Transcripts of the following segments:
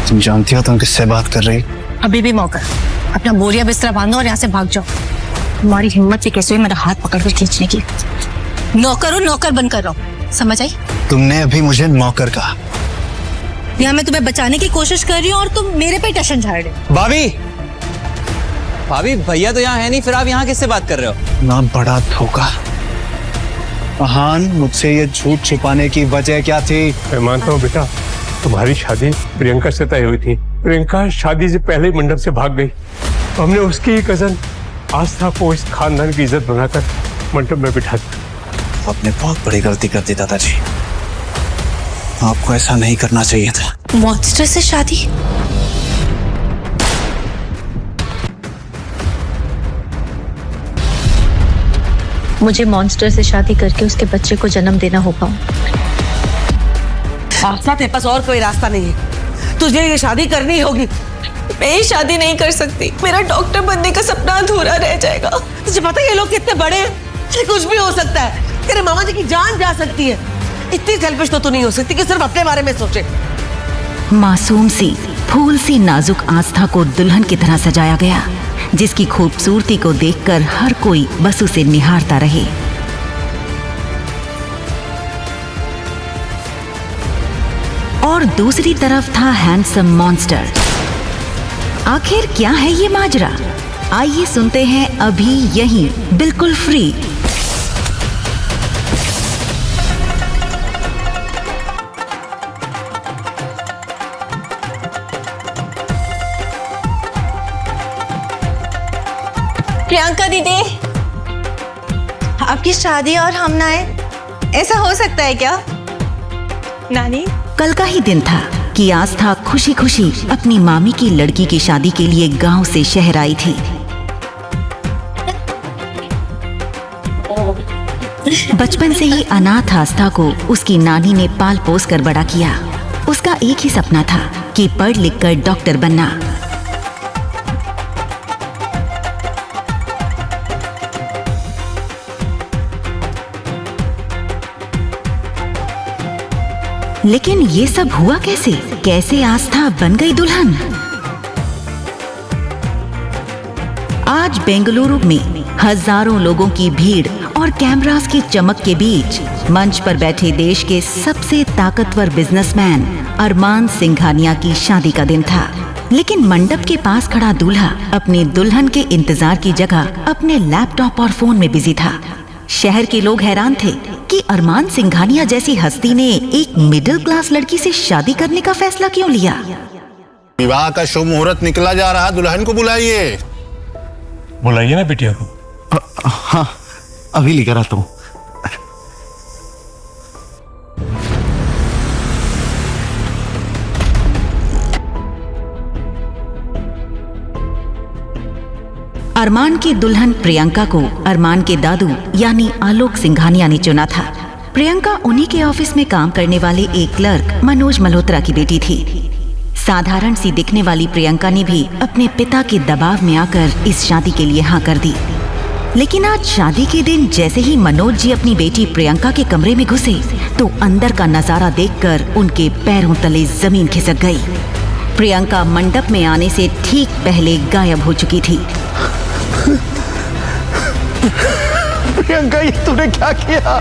तुम जानती हो तुम किससे बात कर रही? अभी भी मौका, अपना बोरिया बिस्तरा बांधो और यहाँ से भाग जाओ। तुम्हारी हिम्मत भी कैसे हुई मेरा हाथ पकड़कर खींचने की? नौकर हूँ, नौकर बन कर रहो, समझ आई? तुमने अभी मुझे नौकर कहा। यहाँ मैं तुम्हें बचाने की कोशिश कर रही हूँ और तुम मेरे पे टशन झाड़ रहे हो। भाभी, भाभी भैया तो यहाँ है नहीं, फिर आप यहाँ किससे बात कर रहे हो? ना बड़ा धोखा। अहान, मुझसे ये झूठ छुपाने की वजह क्या थी? मैं मानता हूँ बेटा, तुम्हारी शादी प्रियंका से तय हुई थी। प्रियंका शादी से पहले मंडप से भाग गई। हमने उसकी ही कजन आस्था को इस खानदान की इज्जत बनाकर मंडप में बिठा दिया। आपने बहुत बड़ी गलती कर दी दादाजी। आपको ऐसा नहीं करना चाहिए था। मॉन्स्टर से शादी? मुझे मॉन्स्टर से शादी करके उसके बच्चे को जन्म देना होगा। आस्था, तेरे पास और कोई रास्ता नहीं है, तुझे ये शादी करनी होगी। मैं ये शादी नहीं कर सकती, मेरा डॉक्टर बनने का सपना अधूरा रह जाएगा। तुझे पता है ये लोग कितने बड़े हैं? कुछ भी हो सकता है, तेरे मामा जी की जान जा सकती है। इतनी सेल्फिश तो तू नहीं हो सकती कि सिर्फ अपने बारे में सोचे। मासूम सी, फूल सी नाजुक आस्था को दुल्हन की तरह सजाया गया, जिसकी खूबसूरती को देखकर हर कोई बस उसे निहारता रहे। और दूसरी तरफ था हैंडसम मॉन्स्टर। आखिर क्या है ये माजरा? आइए सुनते हैं अभी यहीं, बिल्कुल फ्री। प्रियंका दीदी, आपकी शादी और हम ना आए, ऐसा हो सकता है क्या? नानी, कल का ही दिन था कि आस्था खुशी खुशी अपनी मामी की लड़की की शादी के लिए गांव से शहर आई थी। बचपन से ही अनाथ आस्था को उसकी नानी ने पाल पोस कर बड़ा किया। उसका एक ही सपना था कि पढ़ लिख कर डॉक्टर बनना। लेकिन ये सब हुआ कैसे? कैसे आस्था बन गई दुल्हन? आज बेंगलुरु में हजारों लोगों की भीड़ और कैमरास की चमक के बीच मंच पर बैठे देश के सबसे ताकतवर बिजनेसमैन अरमान सिंघानिया की शादी का दिन था। लेकिन मंडप के पास खड़ा दूल्हा अपनी दुल्हन के इंतजार की जगह अपने लैपटॉप और फोन में बिजी था। शहर के लोग हैरान थे कि अरमान सिंघानिया जैसी हस्ती ने एक मिडिल क्लास लड़की से शादी करने का फैसला क्यों लिया। विवाह का शुभ मुहूर्त निकला जा रहा, दुल्हन को बुलाइए। बुलाइए ना बिटिया को। हाँ, अभी लेकर आता हूँ। अरमान की दुल्हन प्रियंका को अरमान के दादू यानी आलोक सिंघानिया ने चुना था। प्रियंका उन्हीं के ऑफिस में काम करने वाले एक क्लर्क मनोज मल्होत्रा की बेटी थी। साधारण सी दिखने वाली प्रियंका ने भी अपने पिता के दबाव में आकर इस शादी के लिए हाँ कर दी। लेकिन आज शादी के दिन जैसे ही मनोज जी अपनी बेटी प्रियंका के कमरे में घुसे तो अंदर का नजारा देखकर उनके पैरों तले जमीन खिसक गई। प्रियंका मंडप में आने से ठीक पहले गायब हो चुकी थी। प्रियंका, ये तूने क्या किया?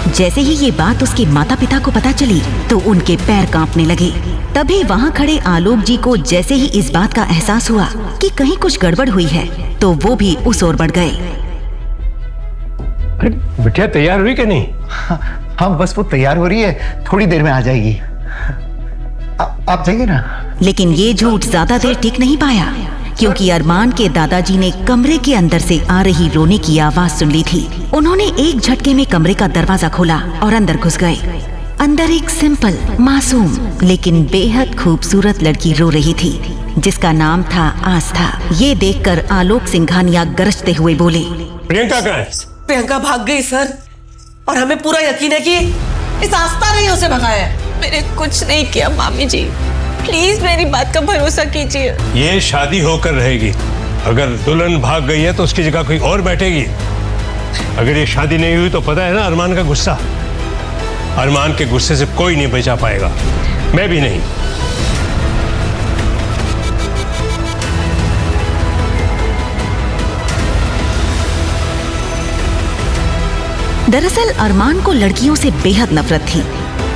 जैसे ही ये बात उसके माता पिता को पता चली तो उनके पैर कांपने लगे। तभी वहाँ खड़े आलोक जी को जैसे ही इस बात का एहसास हुआ कि कहीं कुछ गड़बड़ हुई है तो वो भी उस ओर बढ़ गए। बिटिया तैयार हुई कि नहीं? हाँ, बस वो तैयार हो रही है, थोड़ी देर में आ जाएगी। आप जाइए ना। लेकिन ये झूठ ज्यादा देर टिक नहीं पाया, क्योंकि अरमान के दादाजी ने कमरे के अंदर से आ रही रोने की आवाज सुन ली थी। उन्होंने एक झटके में कमरे का दरवाजा खोला और अंदर घुस गए। अंदर एक सिंपल, मासूम लेकिन बेहद खूबसूरत लड़की रो रही थी, जिसका नाम था आस्था। ये देखकर आलोक सिंघानिया गरजते हुए बोले, प्रियंका कहाँ है? प्रियंका भाग गई सर, और हमें पूरा यकीन है कि इस आस्था ने उसे भगाया है। मैंने कुछ नहीं किया मामी जी, प्लीज मेरी बात का भरोसा कीजिए। ये शादी होकर रहेगी। अगर दुल्हन भाग गई है तो उसकी जगह कोई और बैठेगी। अगर ये शादी नहीं हुई तो पता है ना अरमान का गुस्सा। अरमान के गुस्से से कोई नहीं बचा पाएगा, मैं भी नहीं। दरअसल अरमान को लड़कियों से बेहद नफरत थी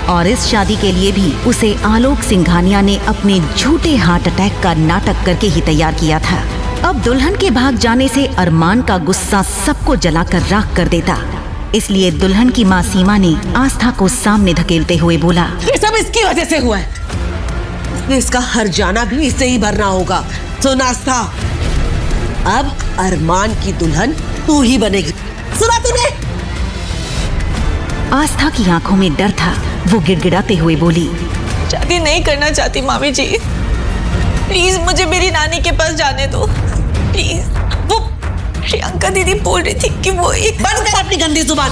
और इस शादी के लिए भी उसे आलोक सिंघानिया ने अपने झूठे हार्ट अटैक का नाटक करके ही तैयार किया था। अब दुल्हन के भाग जाने से अरमान का गुस्सा सबको जलाकर राख कर देता, इसलिए दुल्हन की माँ सीमा ने आस्था को सामने धकेलते हुए बोला, ये सब इसकी वजह से हुआ है। इसका हर जाना भी इससे ही भरना होगा। सुन आस्था, अब अरमान की दुल्हन तू ही बनेगी। सुना तूने? आस्था की आंखों में डर था। वो गिड़गिड़ाते हुए बोली, शादी नहीं करना चाहती मामी जी, प्लीज मुझे मेरी नानी के पास जाने दो प्लीज। वो प्रियंका दीदी बोल रही थी कि वो एक बंद कर अपनी गंदी जुबान,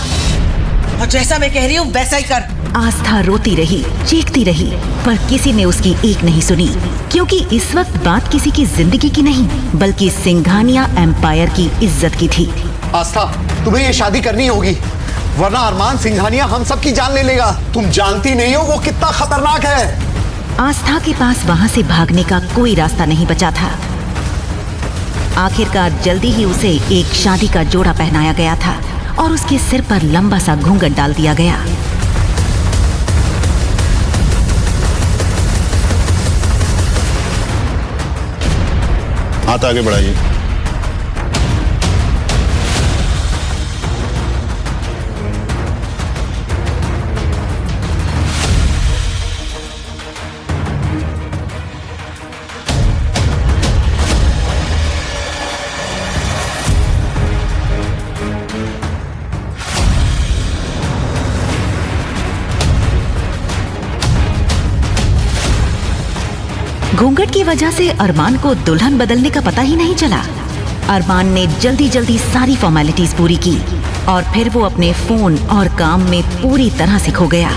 और जैसा मैं कह रही हूँ वैसा ही कर। आस्था रोती रही, चीखती रही, पर किसी ने उसकी एक नहीं सुनी, क्योंकि इस वक्त बात किसी की जिंदगी की नहीं बल्कि सिंघानिया एम्पायर की इज्जत की थी। आस्था, तुम्हें ये शादी करनी होगी, वरना अरमान सिंघानिया हम सब की जान ले लेगा। तुम जानती नहीं हो वो कितना खतरनाक है। आस्था के पास वहां से भागने का कोई रास्ता नहीं बचा था। आखिरकार जल्दी ही उसे एक शादी का जोड़ा पहनाया गया था और उसके सिर पर लंबा सा घूंघट डाल दिया गया। हाथ आगे बढ़ाइए। घूंघट की वजह से अरमान को दुल्हन बदलने का पता ही नहीं चला। अरमान ने जल्दी जल्दी सारी फॉर्मेलिटीज पूरी की और फिर वो अपने फोन और काम में पूरी तरह से खो गया।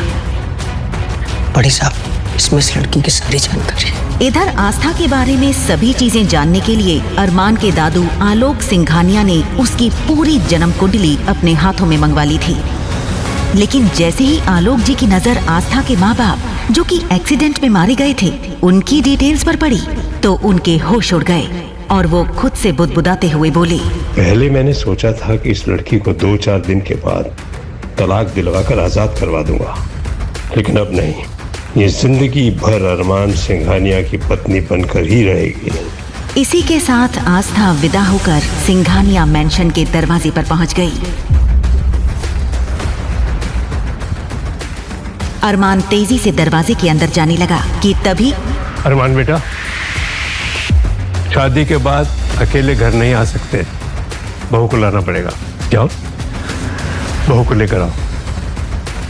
बड़ी साहब, इसमें इस लड़की की सारी जानकारी। इधर आस्था के बारे में सभी चीजें जानने के लिए अरमान के दादू आलोक सिंघानिया ने उसकी पूरी जन्म कुंडली अपने हाथों में मंगवा ली थी। लेकिन जैसे ही आलोक जी की नजर आस्था के माँ बाप जो कि एक्सीडेंट में मारे गए थे उनकी डिटेल्स पर पड़ी तो उनके होश उड़ गए और वो खुद से बुदबुदाते हुए बोले, पहले मैंने सोचा था कि इस लड़की को 2-4 दिन के बाद तलाक दिलवाकर आजाद करवा दूंगा, लेकिन अब नहीं। ये जिंदगी भर अरमान सिंघानिया की पत्नी बनकर ही रहेगी। इसी के साथ आस्था विदा होकर सिंघानिया मैंशन के दरवाजे पर पहुंच गई। अरमान तेजी से दरवाजे के अंदर जाने लगा कि तभी अरमान बेटा, शादी के बाद अकेले घर नहीं आ सकते, बहू को लाना पड़ेगा। जाओ, बहू को लेकर आओ।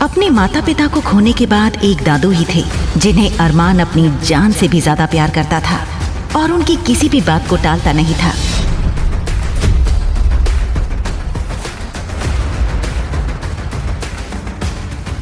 अपने माता पिता को खोने के बाद एक दादू ही थे जिन्हें अरमान अपनी जान से भी ज्यादा प्यार करता था और उनकी किसी भी बात को टालता नहीं था।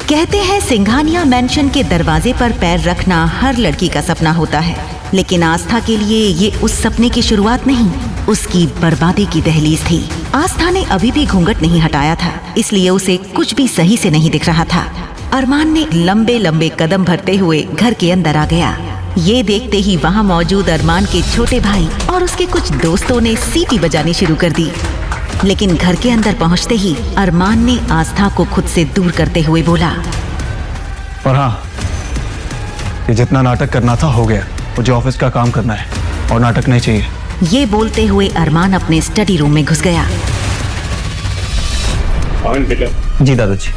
कहते हैं सिंघानिया मैंशन के दरवाजे पर पैर रखना हर लड़की का सपना होता है, लेकिन आस्था के लिए ये उस सपने की शुरुआत नहीं, उसकी बर्बादी की दहलीज थी। आस्था ने अभी भी घूंघट नहीं हटाया था, इसलिए उसे कुछ भी सही से नहीं दिख रहा था। अरमान ने लंबे लंबे कदम भरते हुए घर के अंदर आ गया। ये देखते ही वहाँ मौजूद अरमान के छोटे भाई और उसके कुछ दोस्तों ने सीटी बजानी शुरू कर दी। लेकिन घर के अंदर पहुंचते ही अरमान ने आस्था को खुद से दूर करते हुए बोला, और हाँ, ये जितना नाटक करना था हो गया, मुझे ऑफिस का काम करना है और नाटक नहीं चाहिए। ये बोलते हुए अरमान अपने स्टडी रूम में घुस गया। जी दादाजी।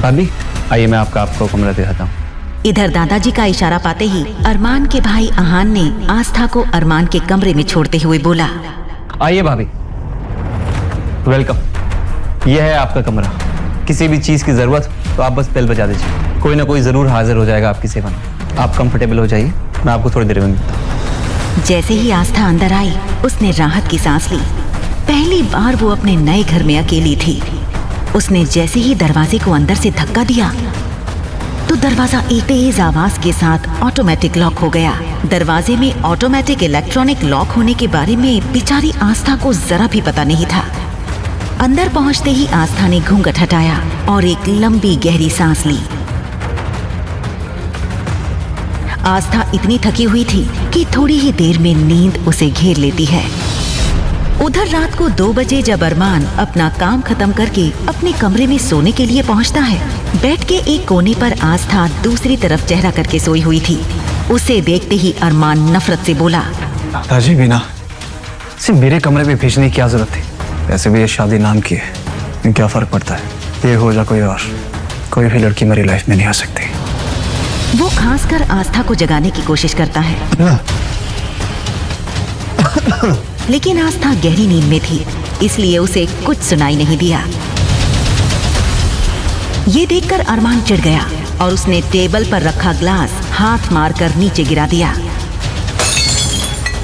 भाभी आइए, मैं आपको कमरा दिखाता हूँ। इधर दादाजी का इशारा पाते ही अरमान के भाई आहान ने आस्था को अरमान के कमरे में छोड़ते हुए बोला, आइए भाभी, वेलकम। यह है आपका कमरा। किसी भी चीज की जरूरत तो आप बस बेल बजा दीजिए, कोई ना कोई जरूर हाजिर हो जाएगा आपकी सेवा में। आप कंफर्टेबल हो जाइए, मैं आपको थोड़ी देर में मिलता हूँ। जैसे ही आस्था अंदर आई उसने राहत की सांस ली। पहली बार वो अपने नए घर में अकेली थी। उसने जैसे ही दरवाजे को अंदर से धक्का दिया तो दरवाजा एक तेज आवाज के साथ ऑटोमेटिक लॉक हो गया। दरवाजे में ऑटोमेटिक इलेक्ट्रॉनिक लॉक होने के बारे में बेचारी आस्था को जरा भी पता नहीं था। अंदर पहुंचते ही आस्था ने घूंघट हटाया और एक लंबी गहरी सांस ली। आस्था इतनी थकी हुई थी कि थोड़ी ही देर में नींद उसे घेर लेती है। उधर रात को 2 बजे जब अरमान अपना काम खत्म करके अपने कमरे में सोने के लिए पहुंचता है, बेड के एक कोने पर आस्था दूसरी तरफ चेहरा करके सोई हुई थी। उसे देखते ही अरमान नफरत से बोला, दादाजी बिना सिर्फ मेरे कमरे में भेजने की क्या जरूरत थी? वैसे भी ये शादी नाम की है, क्या फर्क पड़ता है? ये हो जा कोई और, कोई भी लड़की मेरी लाइफ में नहीं आ सकती। वो खासकर आस्था को जगाने की कोशिश करता है, लेकिन आस्था गहरी नींद में थी, इसलिए उसे कुछ सुनाई नहीं दिया। ये देखकर अरमान चिढ़ गया और उसने टेबल पर रखा ग्लास हाथ मारकर नीचे गिरा दिया।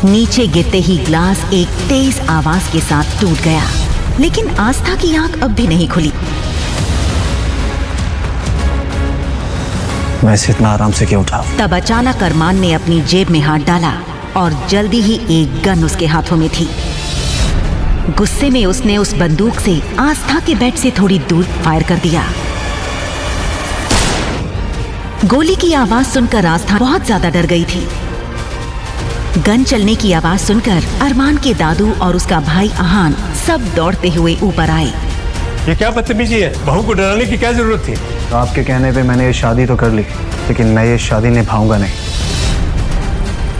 नीचे गिरते ही ग्लास एक तेज आवाज के साथ टूट गया, लेकिन आस्था की आंख अब भी नहीं खुली। मैं इसे इतना आराम से क्यों उठा? तब अचानक अरमान ने अपनी जेब में हाथ डाला और जल्दी ही एक गन उसके हाथों में थी। गुस्से में उसने उस बंदूक से आस्था के बेड से थोड़ी दूर फायर कर दिया। गोली की आवाज सुनकर आस्था बहुत ज्यादा डर गई थी। गन चलने की आवाज सुनकर अरमान के दादू और उसका भाई अहान सब दौड़ते हुए ऊपर आए। ये क्या बदतमीजी है? बहू को डराने की क्या जरूरत थी? तो आपके कहने पे मैंने ये शादी तो कर ली, लेकिन मैं ये शादी निभाऊंगा नहीं।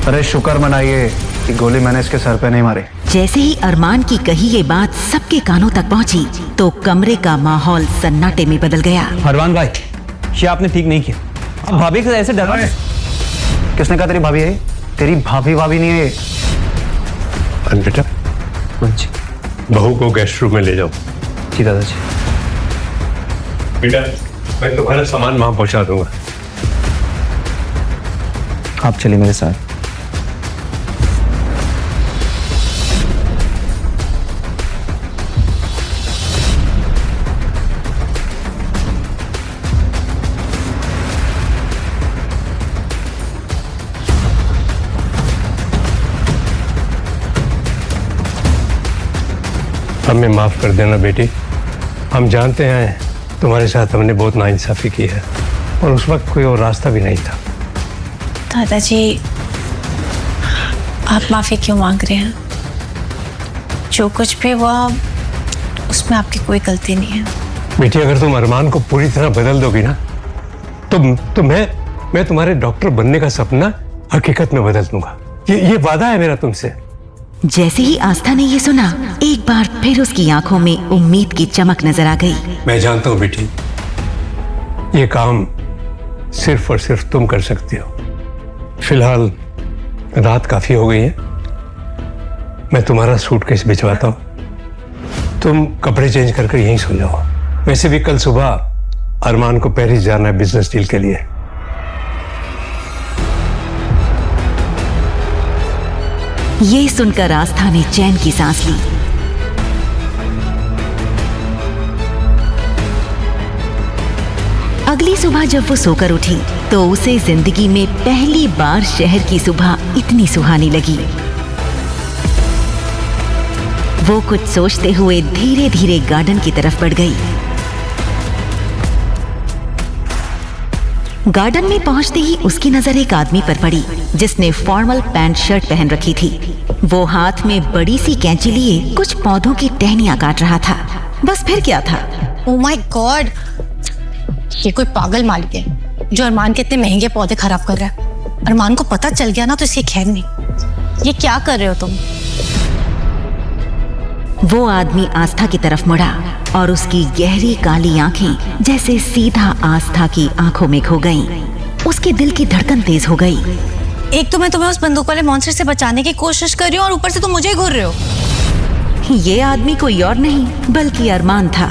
अरे शुक्र मनाइए कि गोली मैंने इसके सर पे नहीं मारी। जैसे ही अरमान की कही ये बात सबके कानों तक पहुंची तो कमरे का माहौल सन्नाटे में बदल गया। अरमान भाई, ये आपने ठीक नहीं किया। अब भाभी को ऐसे डरा। किसने कहा तेरी भाभी है? तेरी भाभी नहीं है। बेटा, बहू को गेस्ट रूम में ले जाओ। जी दादाजी। बेटा, मैं तुम्हारा सामान वहां पहुंचा दूंगा। आप चलिए मेरे साथ। हमें माफ कर देना बेटी, हम जानते हैं तुम्हारे साथ हमने बहुत नाइंसाफी की है और उस वक्त कोई और रास्ता भी नहीं था। दादाजी, आप माफी क्यों मांग रहे हैं? जो कुछ भी हुआ उसमें आपकी कोई गलती नहीं है। बेटी, अगर तुम अरमान को पूरी तरह बदल दोगी ना तो मैं तुम्हारे डॉक्टर बनने का सपना हकीकत में बदल दूंगा। ये वादा है मेरा तुमसे। जैसे ही आस्था ने ये सुना, एक बार फिर उसकी आंखों में उम्मीद की चमक नजर आ गई। मैं जानता हूं बेटी, ये काम सिर्फ और सिर्फ तुम कर सकती हो। फिलहाल रात काफी हो गई है, मैं तुम्हारा सूटकेस भिजवाता हूं, तुम कपड़े चेंज करके यहीं सो जाओ। वैसे भी कल सुबह अरमान को पेरिस जाना है बिजनेस डील के लिए। ये सुनकर आस्था ने चैन की सांस ली। अगली सुबह जब वो सोकर उठी तो उसे जिंदगी में पहली बार शहर की सुबह इतनी सुहानी लगी। वो कुछ सोचते हुए धीरे धीरे गार्डन की तरफ बढ़ गई। गार्डन में पहुंचते ही उसकी नजर एक आदमी पर पड़ी जिसने फॉर्मल पैंट शर्ट पहन रखी थी। वो हाथ में बड़ी सी कैंची लिए कुछ पौधों की टहनियां काट रहा था। बस फिर क्या था? ओह माय गॉड, ये कोई पागल मालिक है जो अरमान के इतने महंगे पौधे खराब कर रहा है। अरमान को पता चल गया ना तो इसकी खैर नहीं। ये क्या कर रहे हो तुम? वो आदमी आस्था की तरफ मुड़ा और उसकी गहरी काली आंखें जैसे सीधा आस्था की आंखों में खो गईं। उसके दिल की धड़कन तेज हो गई। एक तो मैं तुम्हें उस बंदूक वाले मॉन्स्टर से बचाने की कोशिश कर रही हूँ और ऊपर से तुम मुझे घूर रहे हो। ये आदमी कोई और नहीं बल्कि अरमान था।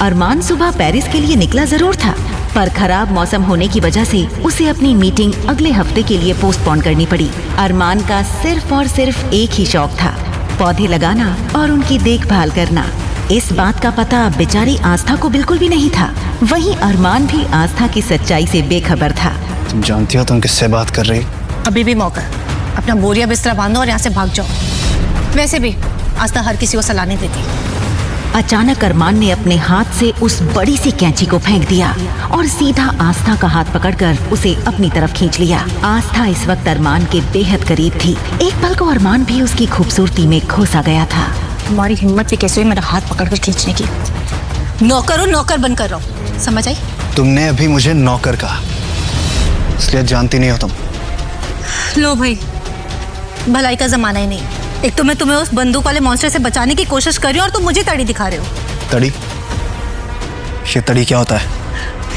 अरमान सुबह पेरिस के लिए निकला जरूर था, पर खराब मौसम होने की वजह से उसे अपनी मीटिंग अगले हफ्ते के लिए पोस्टपोन करनी पड़ी। अरमान का सिर्फ और सिर्फ एक ही शौक था, पौधे लगाना और उनकी देखभाल करना। इस बात का पता बेचारी आस्था को बिल्कुल भी नहीं था। वहीं अरमान भी आस्था की सच्चाई से बेखबर था। तुम जानती हो तुम किससे बात कर रही? अभी भी मौका, अपना बोरिया बिस्तरा बांधो और यहाँ से भाग जाओ। वैसे भी आस्था हर किसी को सलाह नहीं देती। अचानक अरमान ने अपने हाथ से उस बड़ी सी कैंची को फेंक दिया और सीधा आस्था का हाथ पकड़कर उसे अपनी तरफ खींच लिया। आस्था इस वक्त अरमान के बेहद करीब थी। एक पल को अरमान भी उसकी खूबसूरती में खो सा गया था। तुम्हारी हिम्मत भी कैसे हुई मेरा हाथ पकड़कर खींचने की? नौकर हूँ, नौकर बनकर रहो, समझ आई? तुमने अभी मुझे नौकर कहा, इसलिए जानती नहीं हो तुम। लो भाई, भलाई का जमाना ही नहीं। एक तो मैं तुम्हें उस बंदूक वाले मॉन्स्टर से बचाने की कोशिश कर रही हूँ और तुम मुझे तड़ी दिखा रहे हो। तड़ी? ये तड़ी क्या होता है?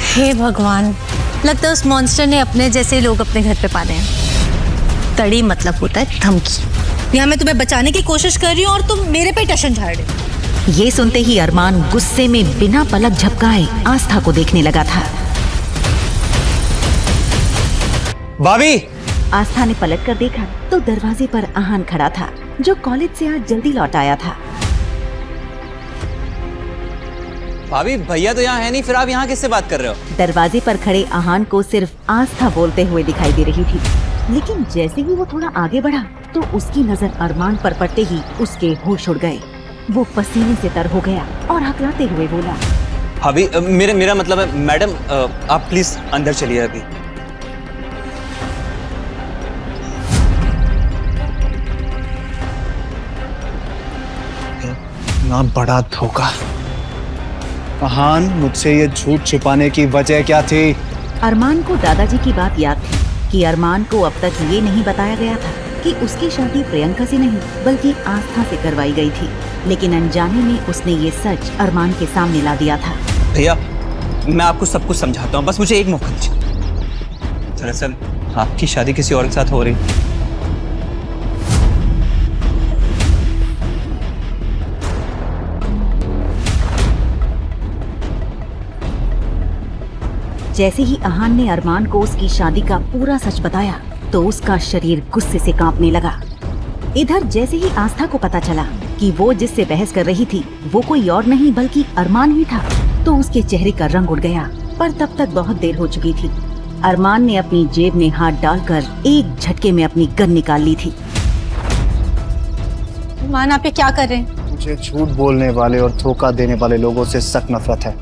हे भगवान, लगता है उस मॉन्स्टर ने अपने जैसे लोग अपने घर पे पाले हैं। तड़ी मतलब होता है धमकी। यहाँ मैं तुम्हें बचाने की कोशिश कर रही हूँ और तुम मेरे पे टशन झाड़ रहे हो। ये सुनते ही अरमान गुस्से में बिना पलक झपकाए आस्था को देखने लगा था। भाभी! आस्था ने पलट कर देखा तो दरवाजे पर आहान खड़ा था, जो कॉलेज से आज जल्दी लौट आया था। भाभी, भैया तो यहाँ है नहीं, फिर आप यहाँ किससे बात कर रहे हो? दरवाजे पर खड़े आहान को सिर्फ आस्था बोलते हुए दिखाई दे रही थी, लेकिन जैसे ही वो थोड़ा आगे बढ़ा तो उसकी नजर अरमान पर पड़ते ही उसके होश उड़ गए। वो पसीने से तर हो गया और हकलाते हुए बोला, भाभी, मेरा मतलब है मैडम, आप प्लीज अंदर चलिए अभी। ना बड़ा धोखा। आहान, मुझसे ये झूठ छुपाने की वजह क्या थी? अरमान को दादाजी की बात याद थी कि अरमान को अब तक ये नहीं बताया गया था कि उसकी शादी प्रियंका से नहीं बल्कि आस्था से करवाई गई थी, लेकिन अनजाने में उसने ये सच अरमान के सामने ला दिया था। भैया, मैं आपको सब कुछ समझाता हूँ, बस मुझे एक मौका दीजिए। दरअसल आपकी शादी किसी और के साथ हो रही। जैसे ही आहान ने अरमान को उसकी शादी का पूरा सच बताया तो उसका शरीर गुस्से से कांपने लगा। इधर जैसे ही आस्था को पता चला कि वो जिससे बहस कर रही थी वो कोई और नहीं बल्कि अरमान ही था, तो उसके चेहरे का रंग उड़ गया। पर तब तक बहुत देर हो चुकी थी। अरमान ने अपनी जेब में हाथ डालकर एक झटके में अपनी गन निकाल ली थी। अरमान, आप ये क्या कर रहे हैं? मुझे झूठ बोलने वाले और धोखा देने वाले लोगों से सख्त नफरत है,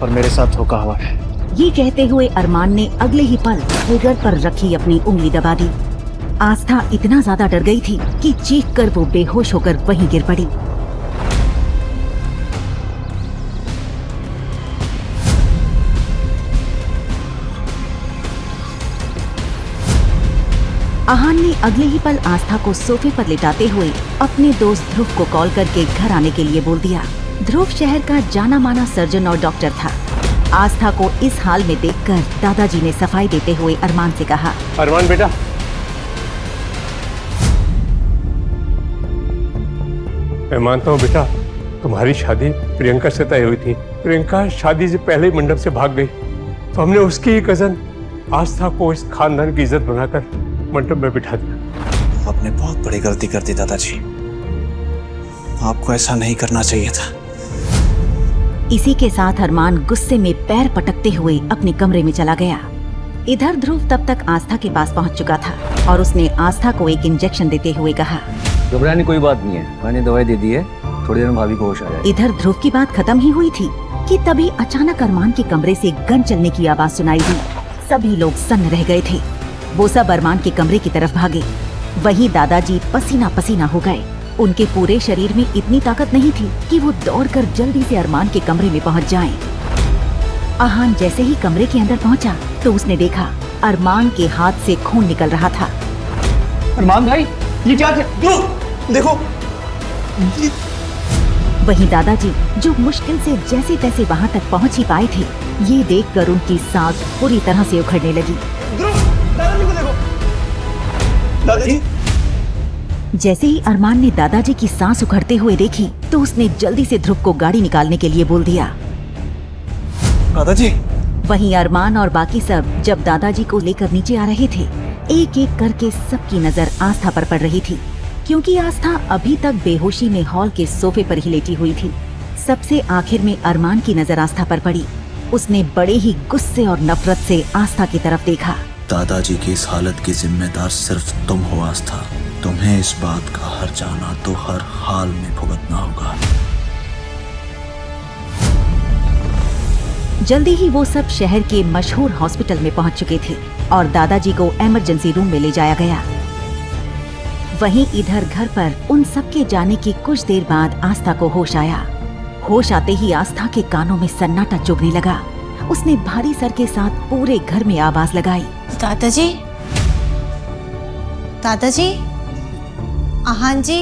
और मेरे साथ धोखा हुआ है। ये कहते हुए अरमान ने अगले ही पल ट्रिगर पर रखी अपनी उंगली दबा दी। आस्था इतना ज्यादा डर गई थी कि चीख कर वो बेहोश होकर वहीं गिर पड़ी। आहान ने अगले ही पल आस्था को सोफे पर लिटाते हुए अपने दोस्त ध्रुव को कॉल करके घर आने के लिए बोल दिया। ध्रुव शहर का जाना माना सर्जन और डॉक्टर था। आस्था को इस हाल में देखकर दादाजी ने सफाई देते हुए अरमान से कहा, अरमान बेटा, मैं मानता हूँ बेटा, तुम्हारी शादी प्रियंका से तय हुई थी। प्रियंका शादी से पहले मंडप से भाग गई, तो हमने उसकी ही कजन आस्था को इस खानदान की इज्जत बनाकर मंडप में बिठा दिया। आपने बहुत बड़ी गलती कर दी दादाजी, आपको ऐसा नहीं करना चाहिए था। इसी के साथ अरमान गुस्से में पैर पटकते हुए अपने कमरे में चला गया। इधर ध्रुव तब तक आस्था के पास पहुंच चुका था और उसने आस्था को एक इंजेक्शन देते हुए कहा, घबराने कोई बात नहीं है, मैंने दवाई दे दी है, थोड़ी देर में भाभी को होश आ जाएगी। इधर ध्रुव की बात खत्म ही हुई थी कि तभी अचानक अरमान के कमरे से गन चलने की आवाज सुनाई दी। सभी लोग सन्न रह गए थे। वो सब अरमान के कमरे की तरफ भागे। वहीं दादाजी पसीना पसीना हो गए। उनके पूरे शरीर में इतनी ताकत नहीं थी कि वो दौड़कर जल्दी से अरमान के कमरे में पहुंच जाएं। आहान जैसे ही कमरे के अंदर पहुंचा तो उसने देखा अरमान के हाथ से खून निकल रहा था। अरमान भाई, ये क्या देखो। वहीं दादाजी जो मुश्किल से जैसे तैसे वहां तक पहुंच ही पाए थे, ये देखकर उनकी सांस पूरी तरह से उखड़ने लगी। दादाजी को देखो। दादाजी। जैसे ही अरमान ने दादाजी की सांस उखड़ते हुए देखी तो उसने जल्दी से ध्रुव को गाड़ी निकालने के लिए बोल दिया। दादाजी। वहीं अरमान और बाकी सब जब दादाजी को लेकर नीचे आ रहे थे, एक एक करके सबकी नजर आस्था पर पड़ रही थी, क्योंकि आस्था अभी तक बेहोशी में हॉल के सोफे पर ही लेटी हुई थी। सबसे आखिर में अरमान की नजर आस्था पर पड़ी। उसने बड़े ही गुस्से और नफरत से आस्था की तरफ देखा, दादाजी की इस हालत की जिम्मेदार सिर्फ तुम हो आस्था। तुम्हें इस बात का हर जाना तो हर हाल में भुगतना होगा। जल्दी ही वो सब शहर के मशहूर हॉस्पिटल में पहुंच चुके थे और दादाजी को इमरजेंसी रूम में ले जाया गया। वहीं इधर घर पर उन सबके जाने की कुछ देर बाद आस्था को होश आया। होश आते ही आस्था के कानों में सन्नाटा चुभने लगा। उसने भारी सर के साथ पूरे घर में आवाज लगाई, दादाजी, दादाजी, हाँ जी,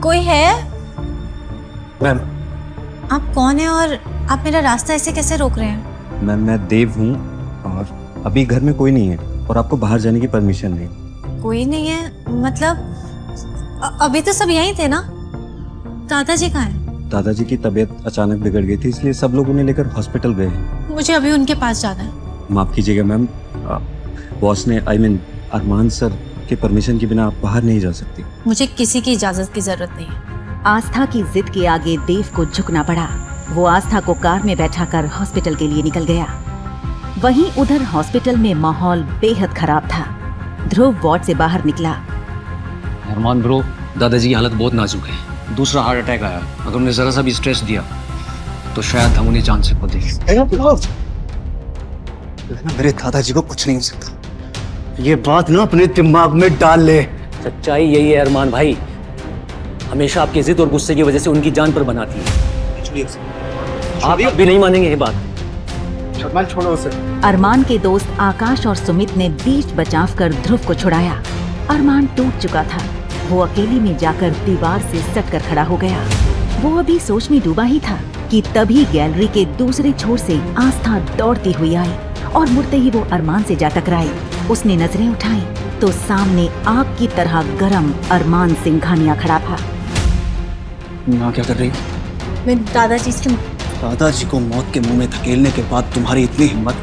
कोई है? मैम, आप कौन है और आप मेरा रास्ता ऐसे कैसे रोक रहे हैं? मैम मैं देव हूँ और अभी घर में कोई नहीं है और आपको बाहर जाने की परमिशन नहीं। कोई नहीं है मतलब अभी तो सब यहीं थे ना? दादाजी कहाँ हैं? दादाजी की तबीयत अचानक बिगड़ गई थी, इसलिए सब लोग उन्हें लेकर हॉस्पिटल गए हैं। मुझे अभी उनके पास जाना है। माफ कीजिएगा मैम, बॉस ने अरमान सर के परमिशन के बिना आप बाहर नहीं जा सकती। मुझे किसी की इजाजत की जरूरत नहीं है। आस्था की जिद के आगे देव को झुकना पड़ा। वो आस्था को कार में बैठाकर हॉस्पिटल के लिए निकल गया। वहीं उधर हॉस्पिटल में माहौल बेहद खराब था। ध्रुव वार्ड से बाहर निकला। अरमान ब्रो, दादाजी की हालत बहुत नाजुक है। दूसरा हार्ट अटैक आया। अगर उन्हें जरा सा भी स्ट्रेस दिया तो शायद हम उन्हें जान से खो दें। मेरे दादाजी को कुछ नहीं हो सकता। ये बात ना अपने दिमाग में डाल ले। सच्चाई यही है अरमान भाई, हमेशा आपकी जिद और गुस्से की वजह से उनकी जान पर बनाती है। आप भी नहीं मानेंगे ये बात। छोड़ो उसे। अरमान के दोस्त आकाश और सुमित ने बीच बचाव कर ध्रुव को छुड़ाया। अरमान टूट चुका था। वो अकेले में जाकर दीवार से सटकर खड़ा हो गया। वो अभी सोच में डूबा ही था कि तभी गैलरी के दूसरे छोर से आस्था दौड़ती हुई आई और मुड़ते ही वो अरमान से जा टकराई। उसने नजरें उठाई तो सामने आग की तरह गरम अरमान सिंघानिया खड़ा था। माँ क्या कर रही? मैं दादाजी से दादाजी को मौत के मुंह में धकेलने के बाद तुम्हारी इतनी हिम्मत,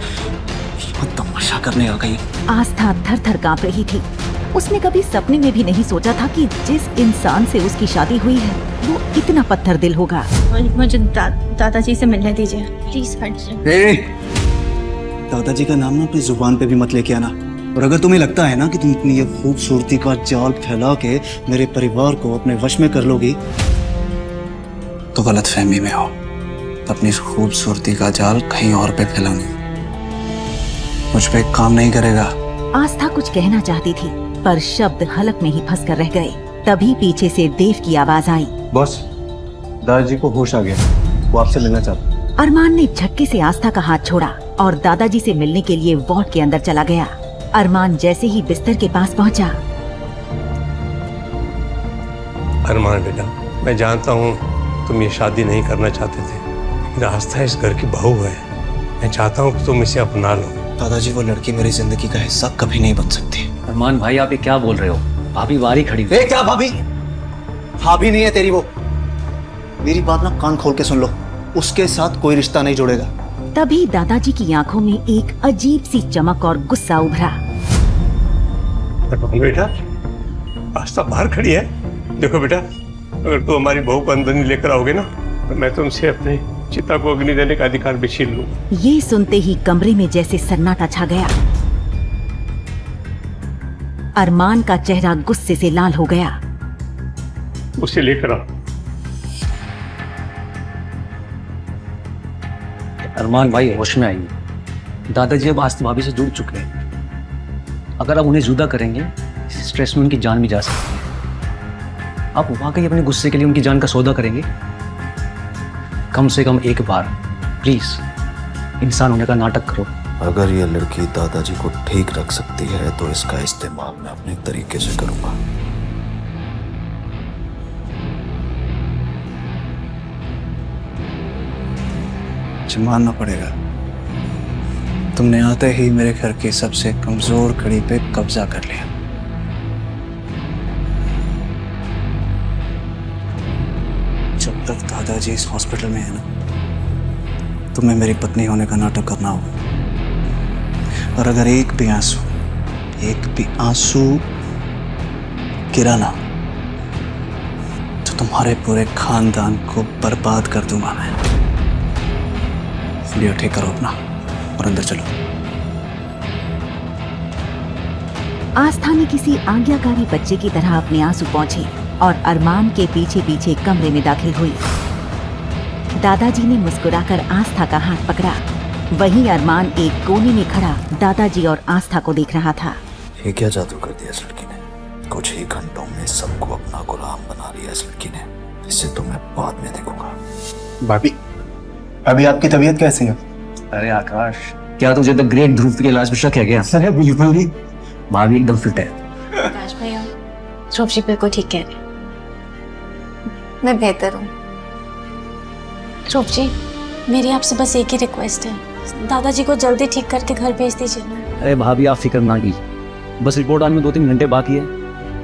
तमाशा करने आ गई। आस्था थर थर कांप रही थी। उसने कभी सपने में भी नहीं सोचा था कि जिस इंसान से उसकी शादी हुई है वो इतना पत्थर दिल होगा। मुझे दादाजी से मिलने दीजिए प्लीज। दादाजी का नाम ना अपनी जुबान पे भी मत लेके आना। और अगर तुम्हें लगता है ना कि तुम अपनी ये खूबसूरती का जाल फैला के मेरे परिवार को अपने वश में कर लोगी तो गलत फहमी में हो। अपनी खूबसूरती का जाल कहीं और पे फैलानी मुझ पे काम नहीं करेगा। आस्था कुछ कहना चाहती थी पर शब्द हलक में ही फंस कर रह गए। तभी पीछे से देव की आवाज आई, बॉस, दादाजी को होश आ गया, वो आपसे मिलना चाहता। अरमान ने झटके से आस्था का हाथ छोड़ा और दादाजी से मिलने के लिए वार्ड के अंदर चला गया। अरमान जैसे ही बिस्तर के पास पहुंचा, अरमान बेटा, मैं जानता हूँ तुम ये शादी नहीं करना चाहते थे, लेकिन आस्था इस घर की बहू है। मैं चाहता हूँ कि तुम इसे अपना लो। दादाजी, वो लड़की मेरी जिंदगी का हिस्सा कभी नहीं बन सकती। अरमान भाई, आप ये क्या बोल रहे हो? भाभी बारी खड़ी हुई। क्या भाभी? भाभी नहीं है तेरी वो। मेरी बात ना कान खोल के सुन लो, उसके साथ कोई रिश्ता नहीं जुड़ेगा। तभी दादाजी की आंखों में एक अजीब सी चमक और गुस्सा उभरा। बेटा, आस्था बाहर खड़ी है। देखो बेटा, अगर तुम हमारी बहू को अंदर नहीं लेकर आओगे ना तो मैं तुमसे अपने चिता को अग्नि देने का अधिकार भी छीन लूंगा। ये सुनते ही कमरे में जैसे सन्नाटा छा गया। अरमान का चेहरा गुस्से से लाल हो गया। उसे लेकर आओ। अरमान भाई होश में आइए। दादाजी अब आस्था भाभी से जुड़ चुके हैं। अगर आप उन्हें जुदा करेंगे, इस स्ट्रेस में उनकी जान भी जा सकती है। आप वाकई अपने गुस्से के लिए उनकी जान का सौदा करेंगे? कम से कम एक बार प्लीज इंसान होने का नाटक करो। अगर ये लड़की दादाजी को ठीक रख सकती है तो इसका इस्तेमाल मैं अपने तरीके से करूंगा। मानना पड़ेगा, तुमने आते ही मेरे घर की सबसे कमजोर कड़ी पे कब्जा कर लिया। जब तक दादाजी इस हॉस्पिटल में है ना, तुम्हें मेरी पत्नी होने का नाटक करना होगा। और अगर एक भी आंसू गिरा ना तो तुम्हारे पूरे खानदान को बर्बाद कर दूंगा मैं। लियो, ठीक करो अपना और अंदर चलो। आस्था ने किसी आज्ञाकारी बच्चे की तरह अपने आंसू पोंछे और अरमान के पीछे पीछे कमरे में दाखिल हुई। दादाजी ने मुस्कुराकर आस्था का हाथ पकड़ा। वहीं अरमान एक कोने में खड़ा दादाजी और आस्था को देख रहा था। ये क्या जादू कर दिया इस लड़की ने? कुछ ही घंटों में सबको अपना गुलाम बना लिया इस लड़की ने। इसे तो मैं बाद में देखूंगा। भाभी, अभी आपकी तबीयत कैसी है? अरे आकाश, क्या तुझे तो ग्रेट ध्रुव के इलाज में शक है क्या? अरे बिल्कुल नहीं। भाभी एकदम फिट है। आकाश भैया, ध्रुव जी बिल्कुल ठीक कह रहे हैं। मैं बेहतर हूँ। ध्रुव जी, मेरी आपसे बस एक ही रिक्वेस्ट है, दादाजी को जल्दी ठीक करके घर भेज दीजिए ना। अरे भाभी आप फिक्र ना कीजिए, बस रिपोर्ट आने में 2-3 घंटे बाकी है,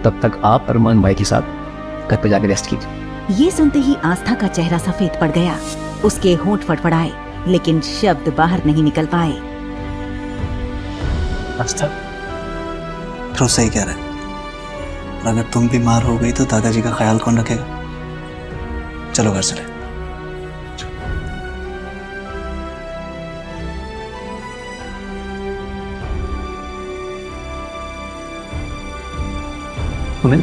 तब तक आप अरमान भाई के साथ घर पे जाकर रेस्ट कीजिए। ये सुनते ही आस्था का चेहरा सफेद पड़ गया। उसके होंठ फड़फड़ाए लेकिन शब्द बाहर नहीं निकल पाए। आस्था, तो सही कह रहे हैं। और अगर तुम बीमार हो गई तो दादाजी का ख्याल कौन रखेगा? चलो घर चले। तुम्हें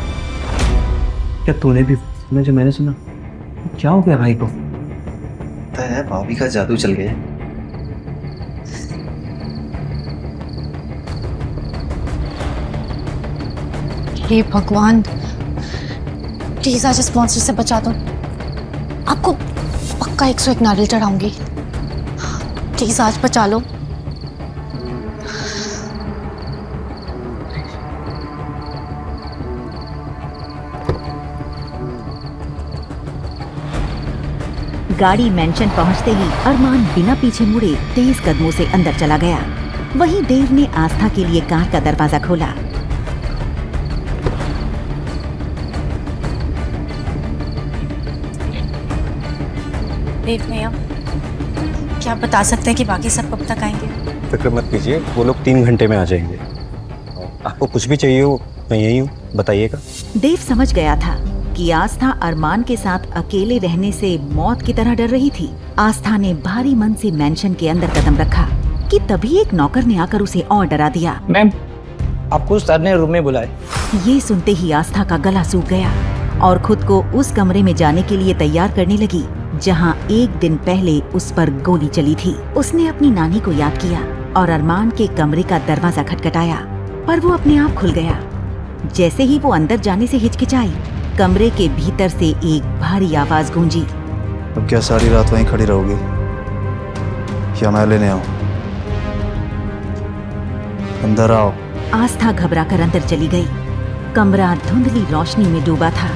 क्या तूने भी सुना जो मैंने सुना? क्या हो गया भाई को? पता है भाभी का जादू चल गया। हे भगवान, प्लीज आज इस मॉन्स्टर से बचा दो। आपको पक्का 101 नारियल चढ़ाऊंगी। प्लीज आज बचा लो। गाड़ी मेंशन पहुंचते ही अरमान बिना पीछे मुड़े तेज कदमों से अंदर चला गया। वहीं देव ने आस्था के लिए कार का दरवाजा खोला। देव भैया, क्या आप बता सकते हैं कि बाकी सब कब तक आएंगे? फिक्र मत कीजिए, वो लोग 3 घंटे में आ जाएंगे। आपको कुछ भी चाहिए हो मैं यही हूँ, बताइएगा। देव समझ गया था कि आस्था अरमान के साथ अकेले रहने से मौत की तरह डर रही थी। आस्था ने भारी मन से मेंशन के अंदर कदम रखा कि तभी एक नौकर ने आकर उसे और डरा दिया। मैम, आपको सर ने रूम में बुलाए। ये सुनते ही आस्था का गला सूख गया और खुद को उस कमरे में जाने के लिए तैयार करने लगी जहां एक दिन पहले उस पर गोली चली थी। उसने अपनी नानी को याद किया और अरमान के कमरे का दरवाजा खटखटाया, पर वो अपने आप खुल गया। जैसे ही वो अंदर जाने से हिचकिचाई, कमरे के भीतर से एक भारी आवाज गूंजी। अब क्या सारी रात वहीं खड़ी रहोगी या मैं लेने आऊं? अंदर आओ। आस्था घबराकर अंदर चली गई। कमरा धुंधली रोशनी में डूबा था।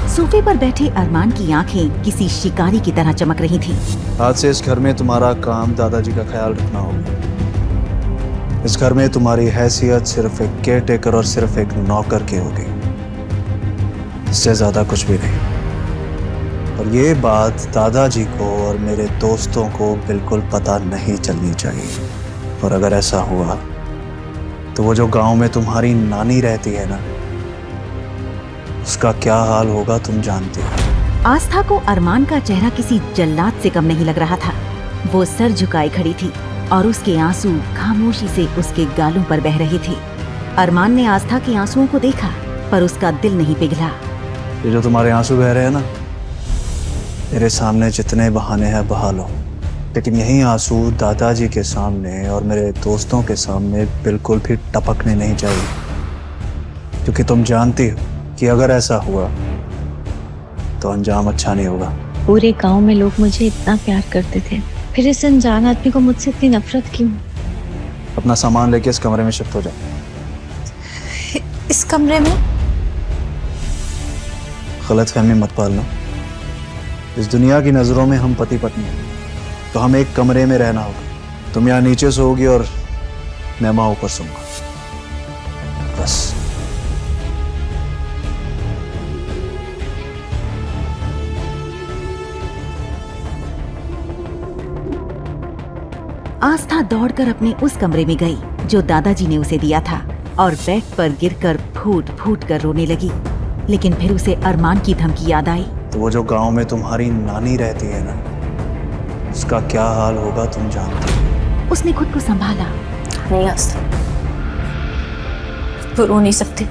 सोफे पर बैठे अरमान की आंखें किसी शिकारी की तरह चमक रही थीं। आज से इस घर में तुम्हारा काम दादाजी का ख्याल रखना होगा। इस घर में तुम्हारी हैसियत सिर्फ एक केयर टेकर और सिर्फ एक नौकर की होगी, इससे ज्यादा कुछ भी नहीं। और ये बात दादाजी को और मेरे दोस्तों को बिल्कुल पता नहीं चलनी चाहिए। और अगर ऐसा हुआ तो वो जो गांव में तुम्हारी नानी रहती है ना, उसका क्या हाल होगा तुम जानते हो। आस्था को अरमान का चेहरा किसी जल्लाद से कम नहीं लग रहा था। वो सर झुकाए खड़ी थी और उसके आंसू खामोशी से उसके गालों पर बह रहे थे। अरमान ने आस्था के आंसुओं को देखा, पर उसका दिल नहीं पिघला। ये जो तुम्हारे आंसू बह रहे हैं ना, मेरे सामने जितने बहाने हैं बहा लो, लेकिन यही आंसू दादाजी के सामने और मेरे दोस्तों के सामने बिल्कुल भी टपकने नहीं चाहिए, क्योंकि तुम जानती हो कि अगर ऐसा हुआ तो अंजाम अच्छा नहीं होगा। पूरे गांव में लोग मुझे इतना प्यार करते थे, फिर इस अनजान आदमी को मुझसे इतनी नफरत क्यों? अपना सामान लेके इस कमरे में शिफ्ट हो जाओ। इस कमरे में? गलतफहमी मत पालना। इस दुनिया की नजरों में हम पति पत्नी हैं, तो हमें एक कमरे में रहना होगा। तुम यहाँ नीचे सोओगी और मैं वहाँ ऊपर सोऊंगा, बस। आस्था दौड़कर अपने उस कमरे में गई जो दादाजी ने उसे दिया था और बेड पर गिरकर फूट फूट कर रोने लगी। लेकिन फिर उसे अरमान की धमकी याद आई। तो वो जो गांव में तुम्हारी नानी रहती है ना, उसका क्या हाल होगा तुम जानते हो। उसने खुद को संभाला। नहीं आस्था, वो रो नहीं सकती।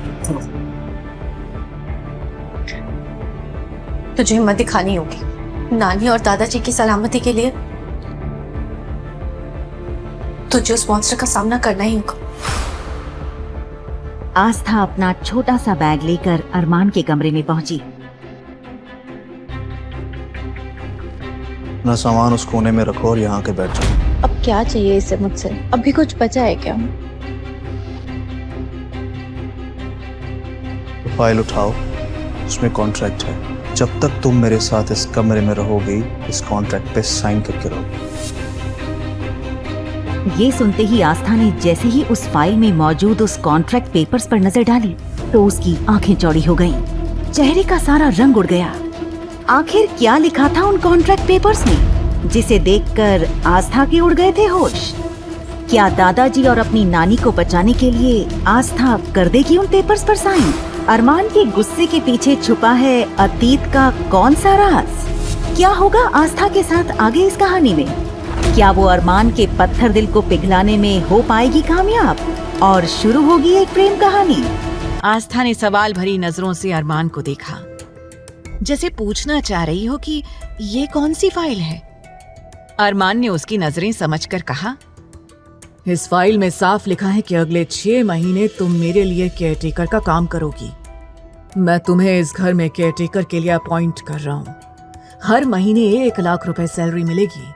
तुझे हिम्मत दिखानी होगी। नानी और दादाजी की सलामती के लिए तुझे उस मॉन्स्टर का सामना करना ही होगा। आस्था अपना छोटा सा बैग लेकर अरमान के कमरे में पहुंची। अपना सामान उस कोने में रखो और यहाँ के बैठ जाओ। अब क्या चाहिए इसे मुझसे? अभी कुछ बचा है क्या? तो फाइल उठाओ, उसमें कॉन्ट्रैक्ट है। जब तक तुम मेरे साथ इस कमरे में रहोगी, इस कॉन्ट्रैक्ट पे साइन करके रहोगी। ये सुनते ही आस्था ने जैसे ही उस फाइल में मौजूद उस कॉन्ट्रैक्ट पेपर्स पर नजर डाली तो उसकी आंखें चौड़ी हो गईं। चेहरे का सारा रंग उड़ गया। आखिर क्या लिखा था उन कॉन्ट्रैक्ट पेपर्स में, जिसे देखकर आस्था के उड़ गए थे होश? क्या दादाजी और अपनी नानी को बचाने के लिए आस्था कर देगी उन पेपर्स पर साइन? अरमान के गुस्से के पीछे छुपा है अतीत का कौन सा राज? क्या होगा आस्था के साथ आगे इस कहानी में? क्या वो अरमान के पत्थर दिल को पिघलाने में हो पाएगी कामयाब और शुरू होगी एक प्रेम कहानी? आस्था ने सवाल भरी नजरों से अरमान को देखा, जैसे पूछना चाह रही हो कि ये कौन सी फाइल है। अरमान ने उसकी नजरें समझकर कहा, इस फाइल में साफ लिखा है कि अगले 6 महीने तुम मेरे लिए केयरटेकर का काम करोगी। मैं तुम्हें इस घर में केयरटेकर के लिए अपॉइंट कर रहा हूँ। हर महीने 1 लाख रुपए सैलरी मिलेगी।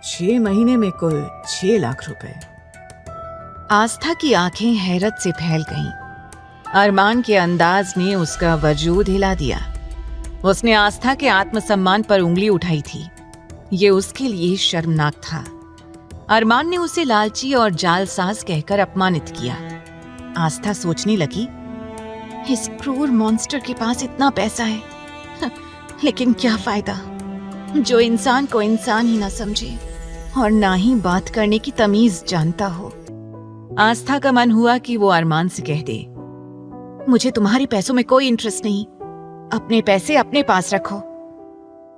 6 महीने में कुल 6 लाख रुपए। आस्था की आंखें हैरत से फैल गईं। अरमान के अंदाज ने उसका वजूद हिला दिया। उसने आस्था के आत्मसम्मान पर उंगली उठाई थी। ये उसके लिए शर्मनाक था। अरमान ने उसे लालची और जालसाज कहकर अपमानित किया। आस्था सोचने लगी, इस क्रूर मॉन्स्टर के पास इतना पैसा है, लेकिन क्या फायदा, जो इंसान को इंसान ही ना समझे और ना ही बात करने की तमीज जानता हो। आस्था का मन हुआ कि वो अरमान से कह दे, मुझे तुम्हारे पैसों में कोई इंटरेस्ट नहीं, अपने पैसे अपने पास रखो।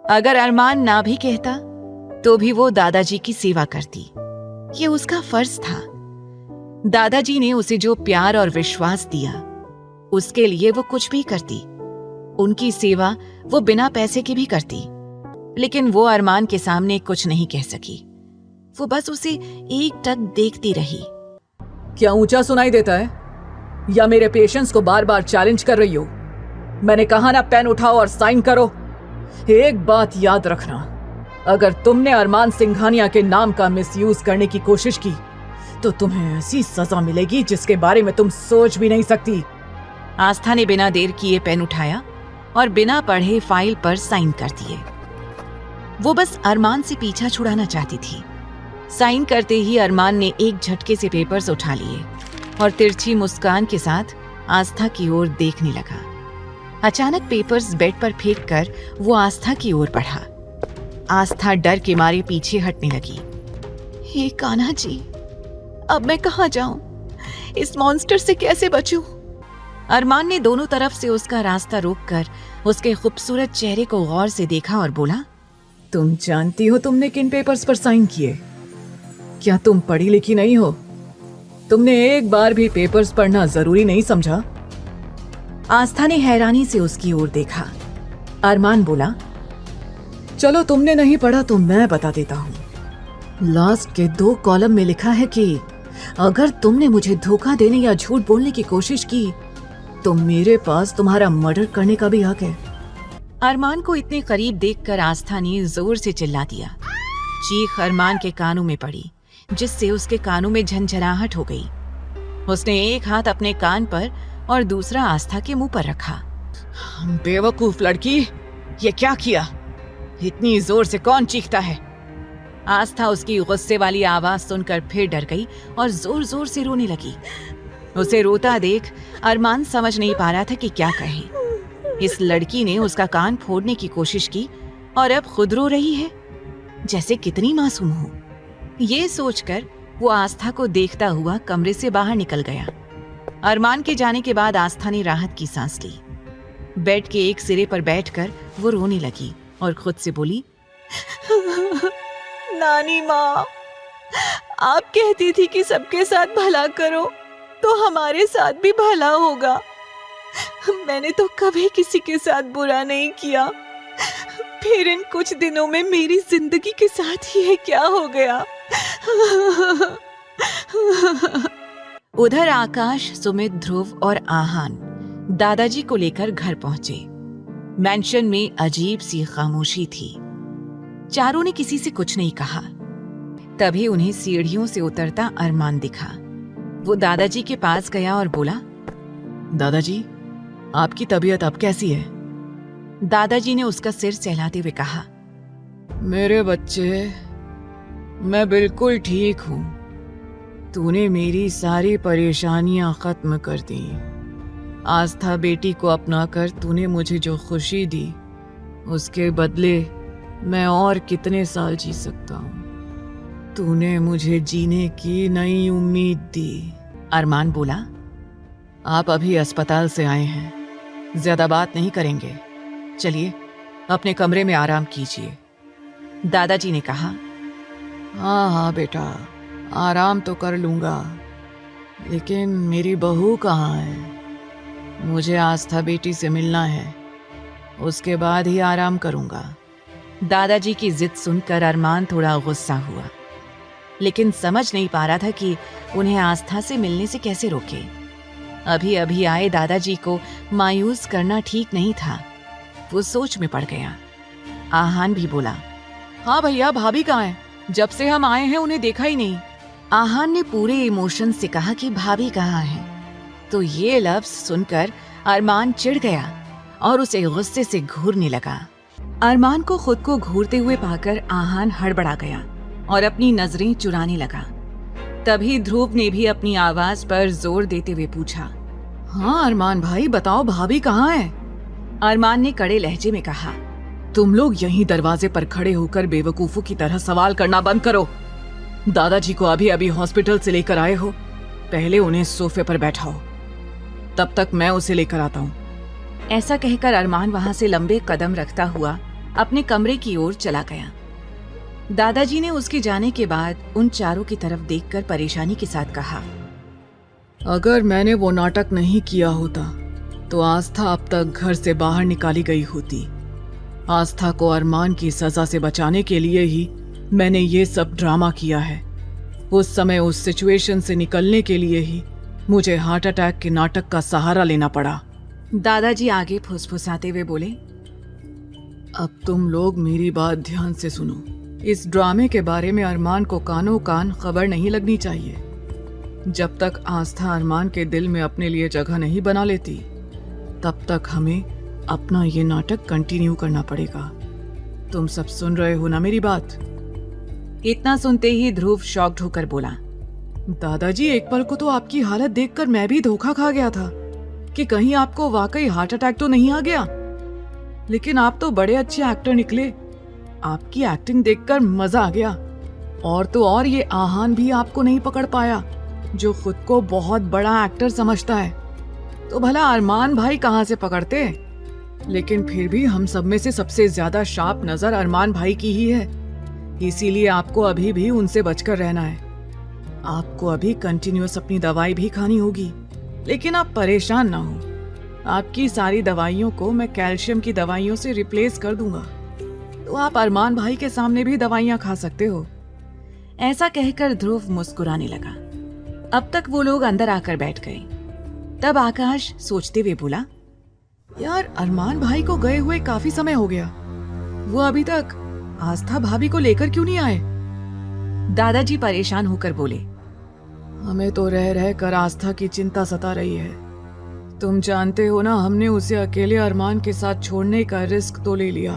अगर अरमान ना भी कहता तो भी वो दादाजी की सेवा करती। ये उसका फर्ज था। दादाजी ने उसे जो प्यार और विश्वास दिया, उसके लिए वो कुछ भी करती। उनकी सेवा वो बिना पैसे की भी करती। लेकिन वो अरमान के सामने कुछ नहीं कह सकी। वो बस उसे एकटक देखती रही। क्या ऊंचा सुनाई देता है या मेरे पेशेंस को बार बार चैलेंज कर रही हो? मैंने कहा ना, पेन उठाओ और साइन करो। एक बात याद रखना, अगर तुमने अरमान सिंघानिया के नाम का मिसयूज करने की कोशिश की तो तुम्हें ऐसी सजा मिलेगी जिसके बारे में तुम सोच भी नहीं सकती। आस्था ने बिना देर किए पेन उठाया और बिना पढ़े फाइल पर साइन कर दिए। वो बस अरमान से पीछा छुड़ाना चाहती थी। साइन करते ही अरमान ने एक झटके से पेपर्स उठा लिए और तिरछी मुस्कान के साथ आस्था की ओर देखने लगा। अचानक पेपर्स बेड पर फेंक कर वो आस्था की ओर बढ़ा। आस्था डर के मारे पीछे हटने लगी। हे कान्हा जी, अब मैं कहाँ जाऊं? इस मॉन्स्टर से कैसे बचूं? अरमान ने दोनों तरफ से उसका रास्ता रोककर उसके खूबसूरत चेहरे को गौर से देखा और बोला, तुम जानती हो तुमने किन पेपर्स पर साइन किए? क्या तुम पढ़ी लिखी नहीं हो? तुमने एक बार भी पेपर्स पढ़ना जरूरी नहीं समझा? आस्था ने हैरानी से उसकी ओर देखा। अरमान बोला, चलो तुमने नहीं पढ़ा तो मैं बता देता हूँ। लास्ट के 2 कॉलम में लिखा है कि अगर तुमने मुझे धोखा देने या झूठ बोलने की कोशिश की तो मेरे पास तुम्हारा मर्डर करने का भी हक है। अरमान को इतने करीब देखकर आस्था ने जोर से चिल्ला दिया। चीख अरमान के कानों में पड़ी, जिससे उसके कानों में झंझनाहट हो गई। उसने एक हाथ अपने कान पर और दूसरा आस्था के मुंह पर रखा। बेवकूफ लड़की, ये क्या किया? इतनी जोर से कौन चीखता है? आस्था उसकी गुस्से वाली आवाज सुनकर फिर डर गई और जोर जोर से रोने लगी। उसे रोता देख अरमान समझ नहीं पा रहा था कि क्या कहे। इस लड़की ने उसका कान फोड़ने की कोशिश की और अब खुद रो रही है, जैसे कितनी मासूम हो। ये सोचकर वो आस्था को देखता हुआ कमरे से बाहर निकल गया। अरमान के जाने के बाद आस्था ने राहत की सांस ली। बेड के एक सिरे पर बैठकर वो रोने लगी और खुद से बोली, नानी माँ, आप कहती थी कि सबके साथ भला करो, तो हमारे साथ भी भला होगा। मैंने तो कभी किसी के साथ बुरा नहीं किया, फिर इन कुछ दिनों में मेरी जिंदगी के साथ ये क्या हो गया। उधर आकाश, सुमित, ध्रुव और आहान दादाजी को लेकर घर पहुंचे। मैंशन में अजीब सी खामोशी थी। चारों ने किसी से कुछ नहीं कहा। तभी उन्हें सीढ़ियों से उतरता अरमान दिखा। वो दादाजी के पास गया और बोला, दादाजी, आपकी तबीयत अब कैसी है? दादाजी ने उसका सिर सहलाते हुए कहा, मेरे बच्चे, मैं बिल्कुल ठीक हूँ। तूने मेरी सारी परेशानियां खत्म कर दी। आस्था बेटी को अपनाकर तूने मुझे जो खुशी दी, उसके बदले मैं और कितने साल जी सकता हूँ। तूने मुझे जीने की नई उम्मीद दी। अरमान बोला, आप अभी अस्पताल से आए हैं, ज्यादा बात नहीं करेंगे। चलिए अपने कमरे में आराम कीजिए। दादाजी ने कहा, हाँ हाँ बेटा, आराम तो कर लूंगा, लेकिन मेरी बहू कहाँ है? मुझे आस्था बेटी से मिलना है, उसके बाद ही आराम करूंगा। दादाजी की जिद सुनकर अरमान थोड़ा गुस्सा हुआ, लेकिन समझ नहीं पा रहा था कि उन्हें आस्था से मिलने से कैसे रोके। अभी अभी आए दादाजी को मायूस करना ठीक नहीं था। वो सोच में पड़ गया। आहान भी बोला, हाँ भैया, भाभी कहाँ है? जब से हम आए हैं उन्हें देखा ही नहीं। आहान ने पूरे इमोशन से कहा कि भाभी कहाँ है। तो ये लफ्ज सुनकर अरमान चिढ़ गया और उसे गुस्से से घूरने लगा। अरमान को खुद को घूरते हुए पाकर आहान हड़बड़ा गया और अपनी नजरें चुराने लगा। तभी ध्रुव ने भी अपनी आवाज पर जोर देते हुए पूछा, हाँ अरमान भाई, बताओ भाभी कहाँ है? अरमान ने कड़े लहजे में कहा, तुम लोग यहीं दरवाजे पर खड़े होकर बेवकूफों की तरह सवाल करना बंद करो। दादाजी को अभी अभी हॉस्पिटल से लेकर आए हो, पहले उन्हें सोफे पर बैठाओ, तब तक मैं उसे लेकर आता हूँ। ऐसा कहकर अरमान वहां से लंबे कदम रखता हुआ अपने कमरे की ओर चला गया। दादाजी ने उसके जाने के बाद उन चारों की तरफ देखकर परेशानी के साथ कहा, अगर मैंने वो नाटक नहीं किया होता तो आस्था अब तक घर से बाहर निकाली गई होती। आस्था को अरमान की सजा से बचाने के लिए ही मैंने ये सब ड्रामा किया है। उस समय उस सिचुएशन से निकलने के लिए ही मुझे हार्ट अटैक के नाटक का सहारा लेना पड़ा। दादाजी आगे फुसफुसाते हुए बोले, अब तुम लोग मेरी बात ध्यान से सुनो। इस ड्रामे के बारे में अरमान को कानों कान खबर नहीं लगनी चाहिए। जब तक आस्था अरमान के दिल में अपने लिए जगह नहीं बना लेती, तब तक हमें अपना ये नाटक कंटिन्यू करना पड़ेगा। तुम सब सुन रहे हो ना मेरी बात? इतना सुनते ही ध्रुव शॉक्ड होकर बोला, दादाजी, एक पल को तो आपकी हालत देखकर मैं भी धोखा खा गया था कि कहीं आपको वाकई हार्ट अटैक तो नहीं आ गया। लेकिन आप तो बड़े अच्छे एक्टर निकले। आपकी एक्टिंग देखकर मजा आ गया। और तो और ये आहान भी आपको नहीं पकड़ पाया, जो खुद को बहुत बड़ा एक्टर समझता है। तो भला अरमान भाई कहाँ से पकड़ते? लेकिन फिर भी हम सब में से सबसे ज्यादा शार्प नजर अरमान भाई की ही है। इसीलिए आपको अभी भी उनसे बचकर रहना है। आपको अभी कंटिन्यूअस अपनी दवाई भी खानी होगी, लेकिन आप परेशान ना हो। आपकी सारी दवाइयों को मैं कैल्शियम की दवाइयों से रिप्लेस कर दूंगा, तो आप अरमान भाई के सामने भी दवाइयां खा सकते हो। ऐसा कहकर ध्रुव मुस्कुराने लगा। अब तक वो लोग अंदर आकर बैठ गए। तब आकाश सोचते हुए बोला, यार, अरमान भाई को गए हुए काफी समय हो गया। वो अभी तक आस्था भाभी को लेकर क्यों नहीं आए? दादाजी परेशान होकर बोले, हमें तो रह रह कर आस्था की चिंता सता रही है। तुम जानते हो ना, हमने उसे अकेले अरमान के साथ छोड़ने का रिस्क तो ले लिया,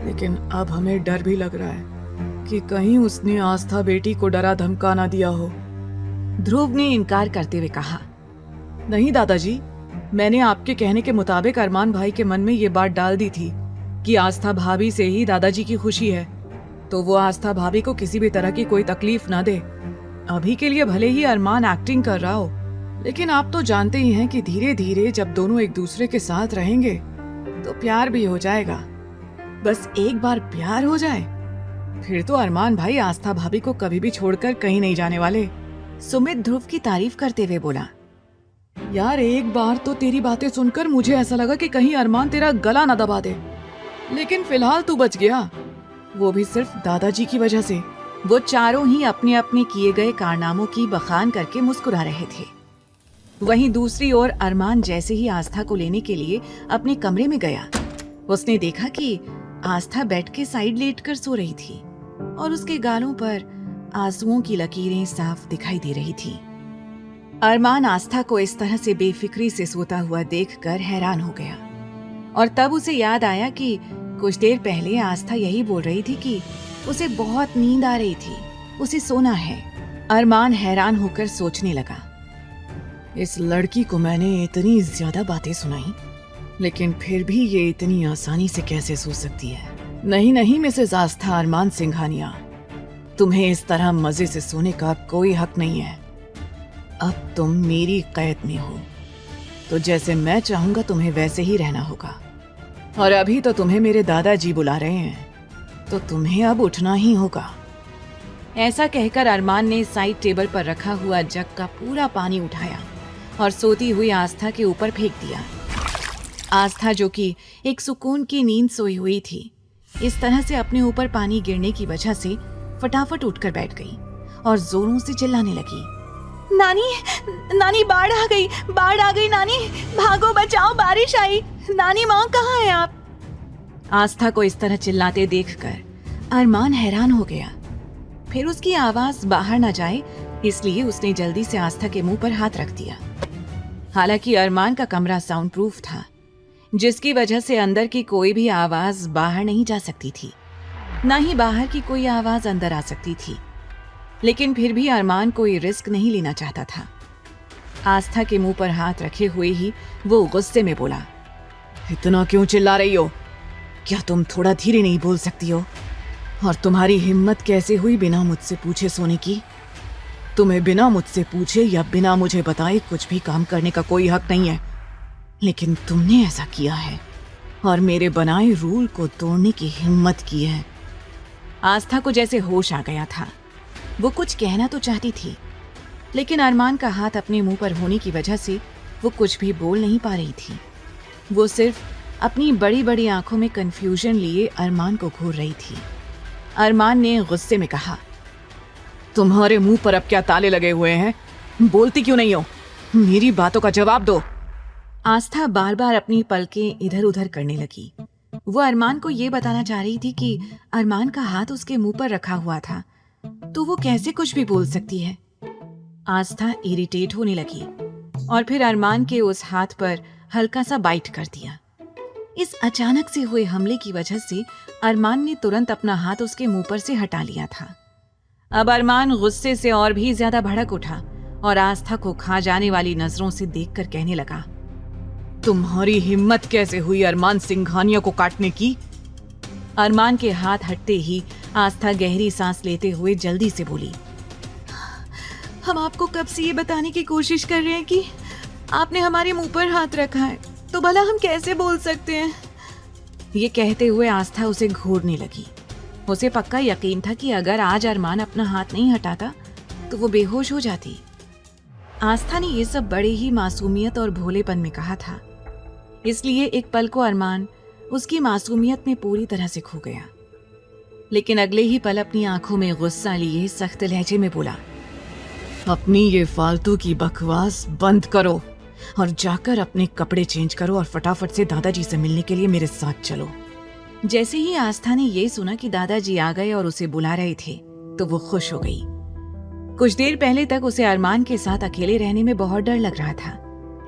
लेकिन अब हमें डर भी लग रहा है कि कहीं उसने आस्था बेटी को डरा धमका ना दिया हो। ध्रुव ने इनकार करते हुए कहा, नहीं दादाजी, मैंने आपके कहने के मुताबिक अरमान भाई के मन में ये बात डाल दी थी कि आस्था भाभी से ही दादाजी की खुशी है, तो वो आस्था भाभी को किसी भी तरह की कोई तकलीफ ना दे। अभी के लिए भले ही अरमान एक्टिंग कर रहा हो, लेकिन आप तो जानते ही हैं कि धीरे धीरे जब दोनों एक दूसरे के साथ रहेंगे तो प्यार भी हो जाएगा। बस एक बार प्यार हो जाए, फिर तो अरमान भाई आस्था भाभी को कभी भी छोड़कर कहीं नहीं जाने वाले। सुमित ध्रुव की तारीफ करते हुए बोला, यार एक बार तो तेरी बातें सुनकर मुझे ऐसा लगा कि कहीं अरमान तेरा गला ना दबा दे, लेकिन फिलहाल तू बच गया, वो भी सिर्फ दादाजी की वजह से। वो चारों ही अपने अपने किए गए कारनामों की बखान करके मुस्कुरा रहे थे। वहीं दूसरी ओर अरमान जैसे ही आस्था को लेने के लिए अपने कमरे में गया, उसने देखा कि आस्था बेड के साइड लेटकर सो रही थी और उसके गालों पर आंसुओं की लकीरें साफ दिखाई दे रही थी। अरमान आस्था को इस तरह से बेफिक्री से सोता हुआ देखकर हैरान हो गया और तब उसे याद आया कि कुछ देर पहले आस्था यही बोल रही थी कि उसे बहुत नींद आ रही थी, उसे सोना है। अरमान हैरान होकर सोचने लगा, इस लड़की को मैंने इतनी ज्यादा बातें सुनाई, लेकिन फिर भी ये इतनी आसानी से कैसे सो सकती है। नहीं नहीं मिसेस आस्था अरमान सिंघानिया, तुम्हें इस तरह मजे से सोने का कोई हक नहीं है। अब तुम मेरी कैद में हो, तो जैसे मैं चाहूंगा तुम्हें वैसे ही रहना होगा। और अभी तो तुम्हें मेरे दादाजी बुला रहे हैं, तो तुम्हें अब उठना ही होगा। ऐसा कहकर अरमान ने साइड टेबल पर रखा हुआ जग का पूरा पानी उठाया और सोती हुई आस्था के ऊपर फेंक दिया। आस्था, जो कि एक सुकून की नींद सोई हुई थी, इस तरह से अपने ऊपर पानी गिरने की वजह से फटाफट उठकर बैठ गई और जोरों से चिल्लाने लगी, नानी, नानी बाढ़ आ गई नानी, भागो बचाओ, बारिश आई, नानी माँ कहाँ है आप? आस्था को इस तरह चिल्लाते देखकर अरमान हैरान हो गया। फिर उसकी आवाज बाहर न जाए इसलिए उसने जल्दी से आस्था के मुंह पर हाथ रख दिया। हालांकि अरमान का कमरा साउंड प्रूफ था, जिसकी वजह से अंदर की कोई भी आवाज बाहर नहीं जा सकती थी, न ही बाहर की कोई आवाज अंदर आ सकती थी। लेकिन फिर भी अरमान कोई रिस्क नहीं लेना चाहता था। आस्था के मुंह पर हाथ रखे हुए ही वो गुस्से में बोला, इतना क्यों चिल्ला रही हो? क्या तुम थोड़ा धीरे नहीं बोल सकती हो? और तुम्हारी हिम्मत कैसे हुई बिना मुझसे पूछे सोने की? तुम्हें बिना मुझसे पूछे या बिना मुझे बताए कुछ भी काम करने का कोई हक नहीं है, लेकिन तुमने ऐसा किया है और मेरे बनाए रूल को तोड़ने की हिम्मत की है। आस्था को जैसे होश आ गया था। वो कुछ कहना तो चाहती थी, लेकिन अरमान का हाथ अपने मुंह पर होने की वजह से वो कुछ भी बोल नहीं पा रही थी। वो सिर्फ अपनी बड़ी बड़ी आंखों में कंफ्यूजन लिए अरमान को घूर रही थी। अरमान ने गुस्से में कहा, तुम्हारे मुंह पर अब क्या ताले लगे हुए हैं? बोलती क्यों नहीं हो? मेरी बातों का जवाब दो। आस्था बार बार अपनी पलकें इधर उधर करने लगी। वो अरमान को ये बताना चाह रही थी कि अरमान का हाथ उसके मुंह पर रखा हुआ था, तो वो कैसे कुछ भी बोल सकती है। आस्था इरिटेट होने लगी और फिर अरमान के उस हाथ पर हल्का सा बाइट कर दिया। इस अचानक से हुए हमले की वजह से अरमान ने तुरंत अपना हाथ उसके मुंह पर से हटा लिया था। अब अरमान गुस्से से और भी ज्यादा भड़क उठा और आस्था को खा जाने वाली नजरों से देखकर कहने लगा, तुम्हारी हिम्मत कैसे हुई अरमान सिंघानिया को काटने की? अरमान के हाथ हटते ही आस्था गहरी सांस लेते हुए जल्दी से बोली, हम आपको कब से ये बताने की कोशिश कर रहे हैं कि आपने हमारे मुंह पर हाथ रखा है, तो भला हम कैसे बोल सकते हैं? ये कहते हुए आस्था उसे घूरने लगी। उसे पक्का यकीन था कि अगर आज अरमान अपना हाथ नहीं हटाता तो वो बेहोश हो जाती। आस्था ने ये सब बड़े ही मासूमियत और भोलेपन में कहा था, इसलिए एक पल को अरमान उसकी मासूमियत में पूरी तरह से खो गया। लेकिन अगले ही पल अपनी आंखों में गुस्सा लिए सख्त लहजे में बोला, अपनी ये फालतू की बकवास बंद करो और जाकर अपने कपड़े चेंज करो और फटाफट से दादाजी से मिलने के लिए मेरे साथ चलो। जैसे ही आस्था ने ये सुना कि दादाजी आ गए और उसे बुला रहे थे, तो वो खुश हो गई। कुछ देर पहले तक उसे अरमान के साथ अकेले रहने में बहुत डर लग रहा था,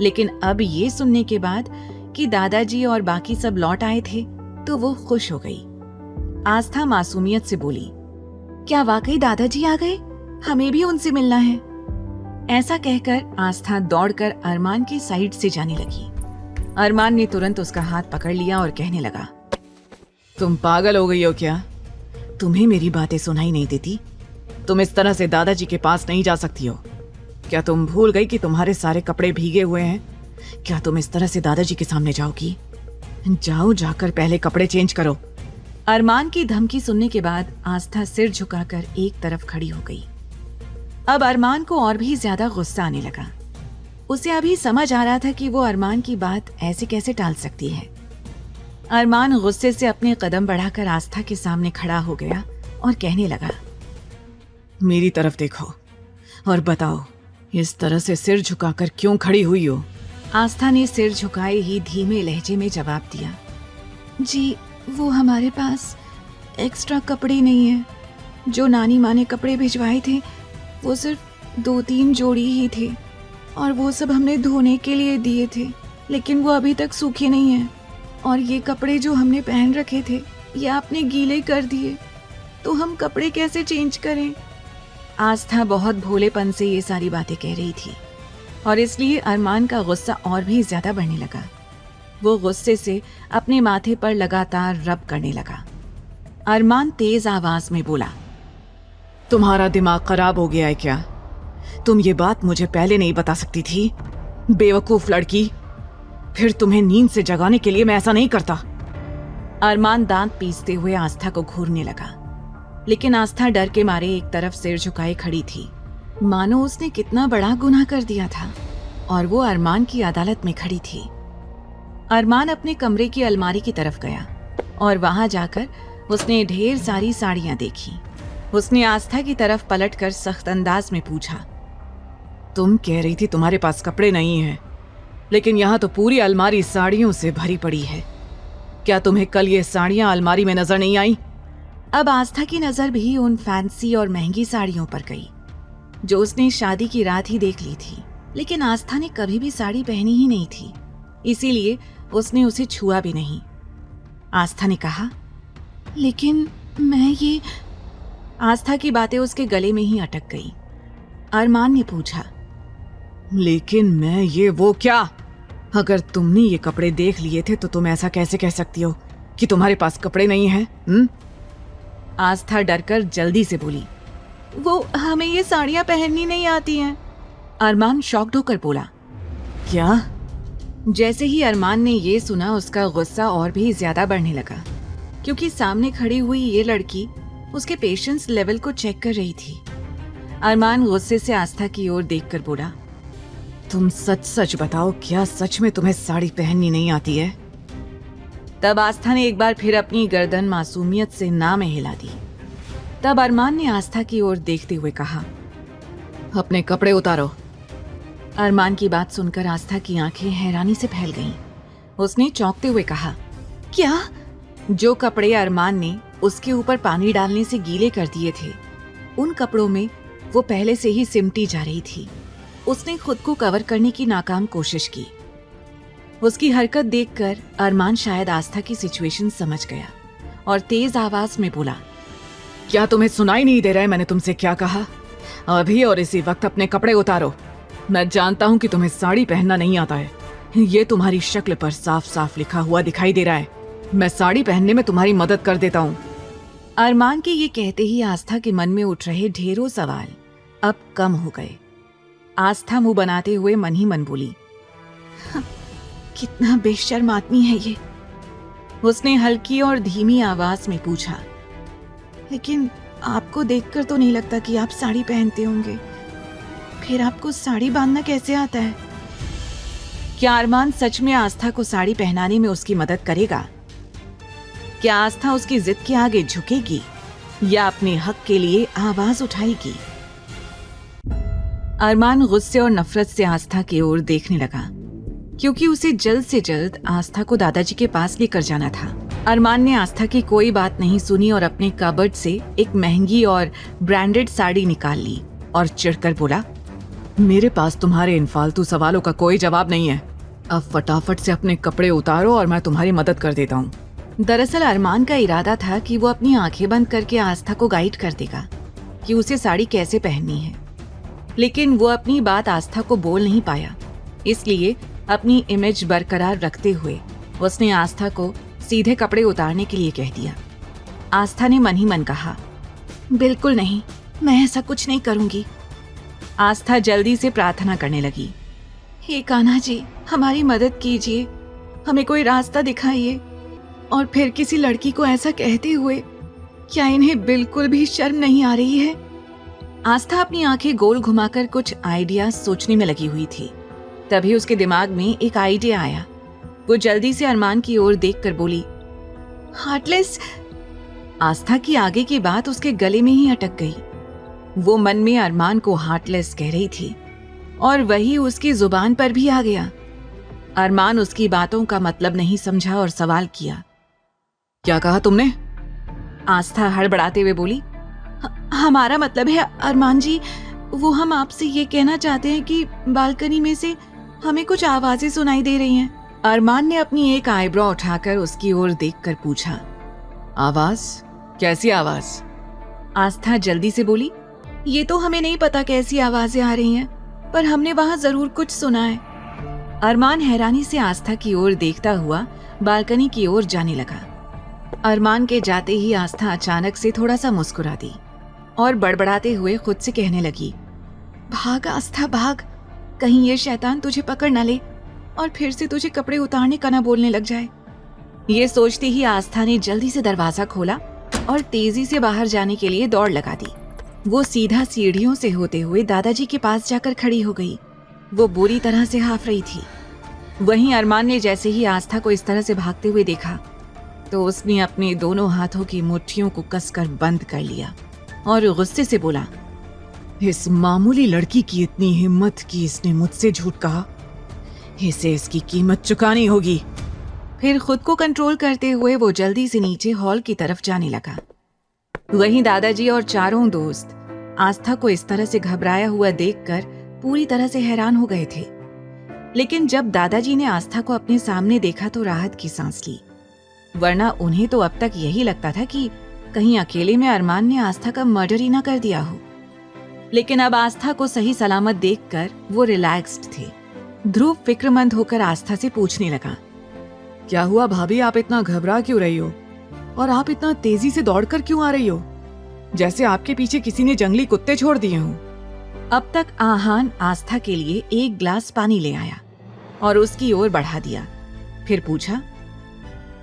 लेकिन अब ये सुनने के बाद कि दादाजी और बाकी सब लौट आए थे, तो वो खुश हो गई। आस्था मासूमियत से बोली, क्या वाकई दादाजी आ गए? हमें भी उनसे मिलना है। ऐसा कहकर आस्था दौड़कर अरमान की साइड से जाने लगी। अरमान ने तुरंत उसका हाथ पकड़ लिया और कहने लगा, तुम पागल हो गई हो क्या? तुम्हें मेरी बातें सुनाई नहीं देती? तुम इस तरह से दादाजी के पास नहीं जा सकती हो। क्या तुम भूल गई कि तुम्हारे सारे कपड़े भीगे हुए हैं? क्या तुम इस तरह से दादाजी के सामने जाओगी? जाओ, जाकर पहले कपड़े चेंज करो। अरमान की धमकी सुनने के बाद आस्था सिर झुकाकर एक तरफ खड़ी हो गई। अब अरमान को और भी ज्यादा गुस्सा आने लगा। उसे अभी समझ आ रहा था कि वो अरमान की बात ऐसे कैसे टाल सकती है। अरमान गुस्से से अपने कदम बढ़ाकर आस्था के सामने खड़ा हो गया और कहने लगा, मेरी तरफ देखो और बताओ, इस तरह से सिर झुकाकर क्यों खड़ी हुई हो? आस्था ने सिर झुकाए ही धीमे लहजे में जवाब दिया, जी वो हमारे पास एक्स्ट्रा कपड़े नहीं है। जो नानी माँ ने कपड़े भिजवाए थे वो सिर्फ 2-3 जोड़ी ही थे और वो सब हमने धोने के लिए दिए थे, लेकिन वो अभी तक सूखे नहीं हैं। और ये कपड़े जो हमने पहन रखे थे ये आपने गीले कर दिए, तो हम कपड़े कैसे चेंज करें? आस्था बहुत भोलेपन से ये सारी बातें कह रही थी और इसलिए अरमान का गुस्सा और भी ज्यादा बढ़ने लगा। वो गुस्से से अपने माथे पर लगातार रब करने लगा। अरमान तेज आवाज में बोला, तुम्हारा दिमाग खराब हो गया है क्या? तुम ये बात मुझे पहले नहीं बता सकती थी? बेवकूफ लड़की, फिर तुम्हें नींद से जगाने के लिए मैं ऐसा नहीं करता। अरमान दांत पीसते हुए आस्था को घूरने लगा, लेकिन आस्था डर के मारे एक तरफ सिर झुकाए खड़ी थी, मानो उसने कितना बड़ा गुनाह कर दिया था और वो अरमान की अदालत में खड़ी थी। अरमान अपने कमरे की अलमारी की तरफ गया और वहां जाकर उसने ढेर सारी साड़ियां देखी। उसने आस्था की तरफ पलटकर सख्त अंदाज में पूछा, तुम कह रही थी तुम्हारे पास कपड़े नहीं हैं, लेकिन यहाँ तो पूरी अलमारी साड़ियों से भरी पड़ी है। क्या तुम्हें कल ये साड़ियाँ अलमारी में नजर नहीं आई? अब आस्था की नजर भी उन फैंसी और महंगी साड़ियों पर गई जो उसने शादी की रात ही देख ली थी, लेकिन आस्था ने कभी भी साड़ी पहनी ही नहीं थी, इसीलिए उसने उसे छुआ भी नहीं। आस्था ने कहा, लेकिन मैं ये... आस्था की बातें उसके गले में ही अटक गई। अरमान ने पूछा, लेकिन मैं ये वो क्या? अगर तुमने ये कपड़े देख लिए थे तो तुम ऐसा कैसे कह सकती हो कि तुम्हारे पास कपड़े नहीं हैं? आस्था डरकर जल्दी से बोली, वो हमें ये साड़ियां पहननी नहीं आती हैं। अरमान शॉक्ड होकर बोला, क्या? जैसे ही अरमान ने ये सुना उसका गुस्सा और भी ज्यादा बढ़ने लगा, क्योंकि सामने खड़ी हुई ये लड़की उसके पेशेंस लेवल को चेक कर रही थी। अरमान गुस्से से आस्था की ओर देखकर बोला, तुम सच सच बताओ, क्या सच में तुम्हें साड़ी पहननी नहीं आती है? तब आस्था ने एक बार फिर अपनी गर्दन मासूमियत से ना में हिला दी। तब अरमान ने आस्था की ओर देखते हुए कहा, अपने कपड़े उतारो। अरमान की बात सुनकर आस्था की आंखें हैरानी से फैल गईं। उसने चौंकते हुए कहा, क्या? जो कपड़े अरमान ने उसके ऊपर पानी डालने से गीले कर दिए थे, उन कपड़ों में वो पहले से ही सिमटी जा रही थी। उसने खुद को कवर करने की नाकाम कोशिश की। उसकी हरकत देखकर अरमान शायद आस्था की सिचुएशन समझ गया और तेज आवाज में बोला, क्या तुम्हें सुनाई नहीं दे रहा है मैंने तुमसे क्या कहा? अभी और इसी वक्त अपने कपड़े उतारो। मैं जानता हूं कि तुम्हें साड़ी पहनना नहीं आता है, ये तुम्हारी शक्ल पर साफ साफ लिखा हुआ दिखाई दे रहा है। मैं साड़ी पहनने में तुम्हारी मदद कर देता हूँ। अरमान के ये कहते ही आस्था के मन में उठ रहे ढेरों सवाल अब कम हो गए। आस्था मुंह बनाते हुए मन ही मन बोली, कितना बेशर्म आदमी है ये। उसने हल्की और धीमी आवाज में पूछा, लेकिन आपको देखकर तो नहीं लगता कि आप साड़ी पहनते होंगे, फिर आपको साड़ी बांधना कैसे आता है? क्या अरमान सच में आस्था को साड़ी पहनाने में उसकी मदद करेगा? क्या आस्था उसकी जिद के आगे झुकेगी या अपने हक के लिए आवाज उठाएगी? अरमान गुस्से और नफरत से आस्था की ओर देखने लगा, क्योंकि उसे जल्द से जल्द आस्था को दादाजी के पास लेकर जाना था। अरमान ने आस्था की कोई बात नहीं सुनी और अपने कबर्ड से एक महंगी और ब्रांडेड साड़ी निकाल ली और चिढ़कर बोला, मेरे पास तुम्हारे इन फालतू सवालों का कोई जवाब नहीं है। अब फटाफट से अपने कपड़े उतारो और मैं तुम्हारी मदद कर देता हूँ। दरअसल अरमान का इरादा था कि वो अपनी आंखें बंद करके आस्था को गाइड कर देगा कि उसे साड़ी कैसे पहननी है, लेकिन वो अपनी बात आस्था को बोल नहीं पाया। इसलिए अपनी इमेज बरकरार रखते हुए उसने आस्था को सीधे कपड़े उतारने के लिए कह दिया। आस्था ने मन ही मन कहा, बिल्कुल नहीं, मैं ऐसा कुछ नहीं करूंगी। आस्था जल्दी से प्रार्थना करने लगी, हे कान्हा जी, हमारी मदद कीजिए, हमें कोई रास्ता दिखाइए। और फिर किसी लड़की को ऐसा कहते हुए क्या इन्हें बिल्कुल भी शर्म नहीं आ रही है? आस्था अपनी आंखें गोल घुमाकर कुछ आइडिया सोचने में लगी हुई थी। तभी उसके दिमाग में एक आइडिया आया। वो जल्दी से अरमान की ओर देखकर बोली, हार्टलेस। आस्था की आगे की बात उसके गले में ही अटक गई। वो मन में अरमान को हार्टलेस कह रही थी और वही उसकी जुबान पर भी आ गया। अरमान उसकी बातों का मतलब नहीं समझा और सवाल किया, क्या कहा तुमने? आस्था हड़बड़ाते हुए बोली, हमारा मतलब है अरमान जी, वो हम आपसे ये कहना चाहते हैं कि बालकनी में से हमें कुछ आवाजें सुनाई दे रही हैं। अरमान ने अपनी एक आईब्रो उठाकर उसकी ओर देखकर पूछा, आवाज? कैसी आवाज? आस्था जल्दी से बोली, ये तो हमें नहीं पता कैसी आवाजें आ रही हैं, पर हमने वहां जरूर कुछ सुना है। अरमान हैरानी से आस्था की ओर देखता हुआ बालकनी की ओर जाने लगा। अरमान के जाते ही आस्था अचानक से थोड़ा सा मुस्कुरा दी और बड़बड़ाते हुए खुद से कहने लगी, भाग आस्था भाग, कहीं ये शैतान तुझे पकड़ न ले और फिर से तुझे कपड़े उतारने का ना बोलने लग जाए। ये सोचते ही आस्था ने जल्दी से दरवाजा खोला और तेजी से बाहर जाने के लिए दौड़ लगा दी। वो सीधा सीढ़ियों से होते हुए दादाजी के पास जाकर खड़ी हो गई। वो बुरी तरह से हाफ रही थी। वहीं अरमान ने जैसे ही आस्था को इस तरह से भागते हुए देखा तो उसने अपने दोनों हाथों की मुट्ठियों को कसकर बंद कर लिया और गुस्से से बोला, इस मामूली लड़की की इतनी हिम्मत कि इसने मुझसे झूठ कहा। इसे इसकी कीमत चुकानी होगी। फिर खुद को कंट्रोल करते हुए वो जल्दी से नीचे हॉल की तरफ जाने लगा। वहीं दादाजी और चारों दोस्त आस्था को इस तरह से घबराया हुआ देखकर पूरी तरह से हैरान हो गए थे। लेकिन जब दादाजी ने आस्था को अपने सामने देखा तो राहत की सांस ली, वरना उन्हें तो अब तक यही लगता था कि कहीं अकेले में अरमान ने आस्था का मर्डर ही ना कर दिया हो। लेकिन अब आस्था को सही सलामत देखकर वो रिलैक्स्ड थे। ध्रुव फिक्रमंद होकर आस्था से पूछने लगा, क्या हुआ भाभी, आप इतना घबरा क्यों रही हो और आप इतना तेजी से दौड़कर क्यों आ रही हो, जैसे आपके पीछे किसी ने जंगली कुत्ते छोड़ दिए हों। अब तक आहान आस्था के लिए एक ग्लास पानी ले आया और उसकी ओर बढ़ा दिया। फिर पूछा,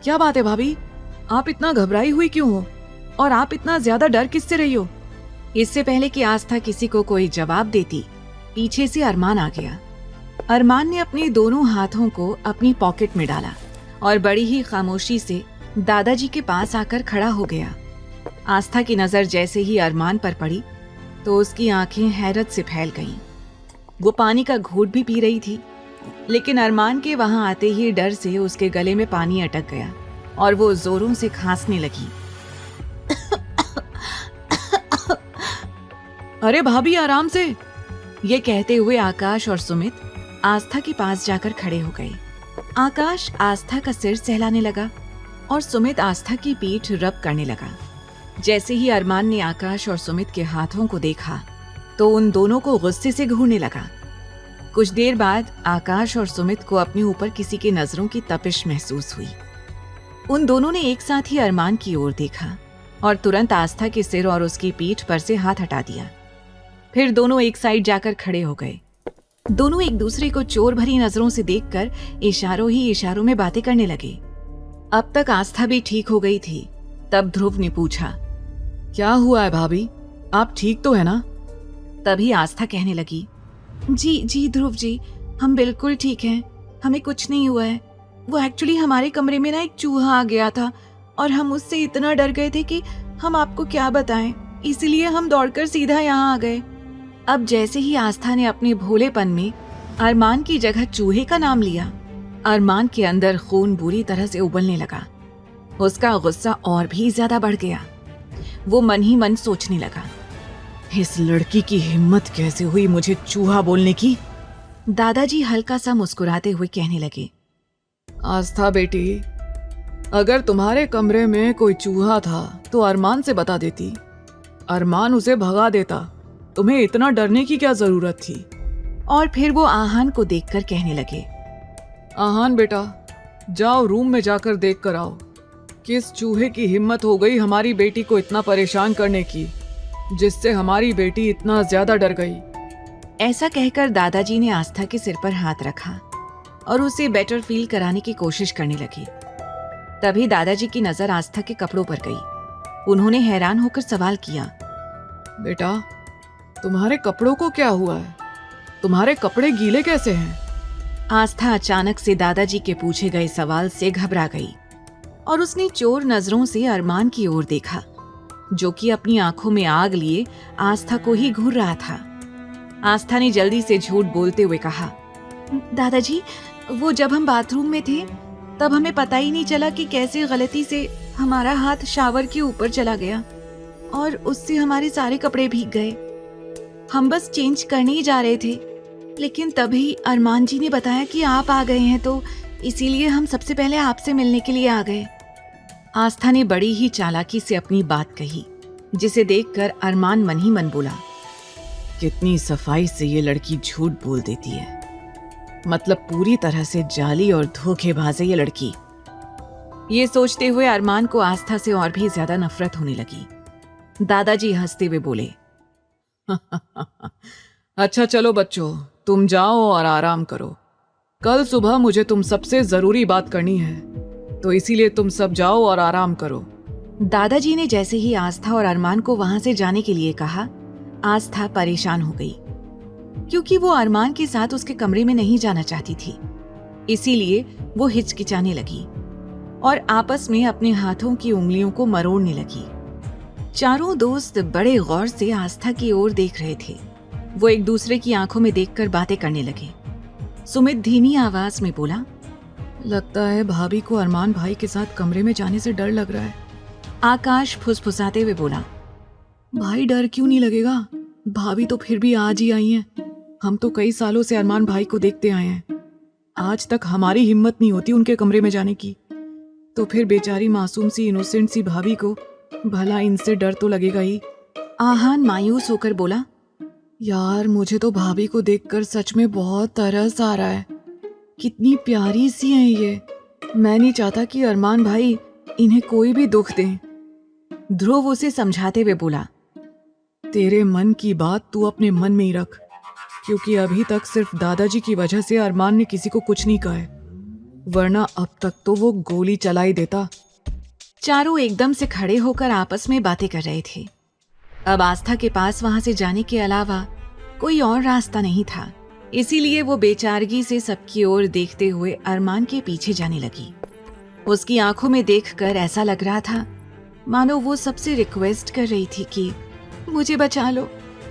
क्या बात है भाभी, आप इतना घबराई हुई क्यों हो और आप इतना ज्यादा डर किससे रही हो? इससे पहले कि आस्था किसी को कोई जवाब देती, पीछे से अरमान आ गया। अरमान ने अपने दोनों हाथों को अपनी पॉकेट में डाला और बड़ी ही खामोशी से दादाजी के पास आकर खड़ा हो गया। आस्था की नजर जैसे ही अरमान पर पड़ी तो उसकी आंखें हैरत से फैल गईं। वो पानी का घूंट भी पी रही थी, लेकिन अरमान के वहां आते ही डर से उसके गले में पानी अटक गया और वो जोरों से खांसने लगी। अरे भाभी आराम से। ये कहते हुए आकाश और सुमित आस्था के पास जाकर खड़े हो गए। आकाश आस्था का सिर सहलाने लगा और सुमित आस्था की पीठ रब करने लगा। जैसे ही अरमान ने आकाश और सुमित के हाथों को देखा तो उन दोनों को गुस्से से घूरने लगा। कुछ देर बाद आकाश और सुमित को अपने ऊपर किसी की नजरों की तपिश महसूस हुई। उन दोनों ने एक साथ ही अरमान की ओर देखा और तुरंत आस्था के सिर और उसकी पीठ पर से हाथ हटा दिया। फिर दोनों एक साइड जाकर खड़े हो गए। दोनों एक दूसरे को चोर भरी नजरों से देखकर इशारों ही इशारों में बातें करने लगे। अब तक आस्था भी ठीक हो गई थी। तब ध्रुव ने पूछा, क्या हुआ है भाभी, आप ठीक तो है ना? तभी आस्था कहने लगी, जी जी ध्रुव जी, हम बिल्कुल ठीक हैं, हमें कुछ नहीं हुआ है। वो एक्चुअली हमारे कमरे में ना एक चूहा आ गया था और हम उससे इतना डर गए थे कि हम आपको क्या बताएं, इसलिए हम दौड़कर सीधा यहाँ आ गए। अब जैसे ही आस्था ने अपने भोलेपन में अरमान की जगह चूहे का नाम लिया, अरमान के अंदर खून बुरी तरह से उबलने लगा। उसका गुस्सा और भी ज्यादा बढ़ गया। वो मन ही मन सोचने लगा, इस लड़की की हिम्मत कैसे हुई मुझे चूहा बोलने की। दादाजी हल्का सा मुस्कुराते हुए कहने लगे, आस्था बेटी, अगर तुम्हारे कमरे में कोई चूहा था तो अरमान से बता देती, अरमान उसे भगा देता, तुम्हें इतना डरने की क्या जरूरत थी। और फिर वो आहान को देखकर कहने लगे, आहान बेटा, जाओ रूम में जाकर देख कर आओ, किस चूहे की हिम्मत हो गई हमारी बेटी को इतना परेशान करने की, जिससे हमारी बेटी इतना ज्यादा डर गई। ऐसा कहकर दादाजी ने आस्था के सिर पर हाथ रखा और उसे बेटर फील कराने की कोशिश करने लगे। तभी दादाजी की नजर आस्था के कपड़ों पर गई। उन्होंने हैरान होकर सवाल किया, बेटा, तुम्हारे कपड़ों को क्या हुआ है? तुम्हारे कपड़े गीले कैसे हैं? आस्था अचानक से दादाजी के पूछे गए सवाल से घबरा गई और उसने चोर नजरों से अरमान की ओर देखा, जो कि अपनी आंखों में आग लिए आस्था को ही घूर रहा था। आस्था ने जल्दी से झूठ बोलते हुए कहा, दादाजी, वो जब हम बाथरूम में थे तब हमें पता ही नहीं चला कि कैसे गलती से हमारा हाथ शावर के ऊपर चला गया और उससे हमारे सारे कपड़े भीग गए। हम बस चेंज करने ही जा रहे थे, लेकिन तभी अरमान जी ने बताया कि आप आ गए हैं, तो इसीलिए हम सबसे पहले आपसे मिलने के लिए आ गए। आस्था ने बड़ी ही चालाकी से अपनी बात कही, जिसे देखकर अरमान मन ही मन बोला, कितनी सफाई से ये लड़की झूठ बोल देती है। मतलब पूरी तरह से जाली और धोखेबाज है ये लड़की। ये सोचते हुए अरमान को आस्था से और भी ज्यादा नफरत होने लगी। दादाजी हंसते हुए बोले, अच्छा चलो बच्चों, तुम जाओ और आराम करो। कल सुबह मुझे तुम सबसे जरूरी बात करनी है, तो इसीलिए तुम सब जाओ और आराम करो। दादाजी ने जैसे ही आस्था और अरमान को वहां से जाने के लिए कहा, आस्था परेशान हो गई, क्योंकि वो अरमान के साथ उसके कमरे में नहीं जाना चाहती थी। इसीलिए वो हिचकिचाने लगी और आपस में अपने हाथों की उंगलियों को मरोड़ने लगी। चारों दोस्त बड़े गौर से आस्था की ओर देख रहे थे। वो एक दूसरे की आंखों में देखकर बातें करने लगे। सुमित धीमी आवाज में बोला, लगता है भाभी को अरमान भाई के साथ कमरे में जाने से डर लग रहा है। आकाश फुसफुसाते हुए बोला, भाई डर क्यों नहीं लगेगा? भाभी तो फिर भी आज ही आई हैं। हम तो कई सालों से अरमान भाई को देखते आए हैं। आज तक हमारी हिम्मत नहीं होती उनके कमरे में जाने की, तो फिर बेचारी मासूम सी इनोसेंट सी भाभी को भला इनसे डर तो लगेगा ही। आहान मायूस होकर बोला, यार मुझे तो भाभी को देखकर सच में बहुत तरस आ रहा है। कितनी प्यारी सी हैं ये। मैं नहीं चाहता कि अरमान भाई इन्हें कोई भी दुख दें। ध्रुव उसे समझाते हुए बोला, तेरे मन की बात तू अपने मन में ही रख, क्योंकि अभी तक सिर्फ दादाजी की वजह से अरमान ने किसी को कुछ नहीं कहा है, वरना अब तक तो वो गोली चला ही देता। चारों एकदम से खड़े होकर आपस में बातें कर रहे थे। अब आस्था के पास वहां से जाने के अलावा कोई और रास्ता नहीं था, इसीलिए वो बेचारगी से सबकी ओर देखते हुए अरमान के पीछे जाने लगी। उसकी आंखों में देखकर ऐसा लग रहा था मानो वो सबसे रिक्वेस्ट कर रही थी कि मुझे बचा लो,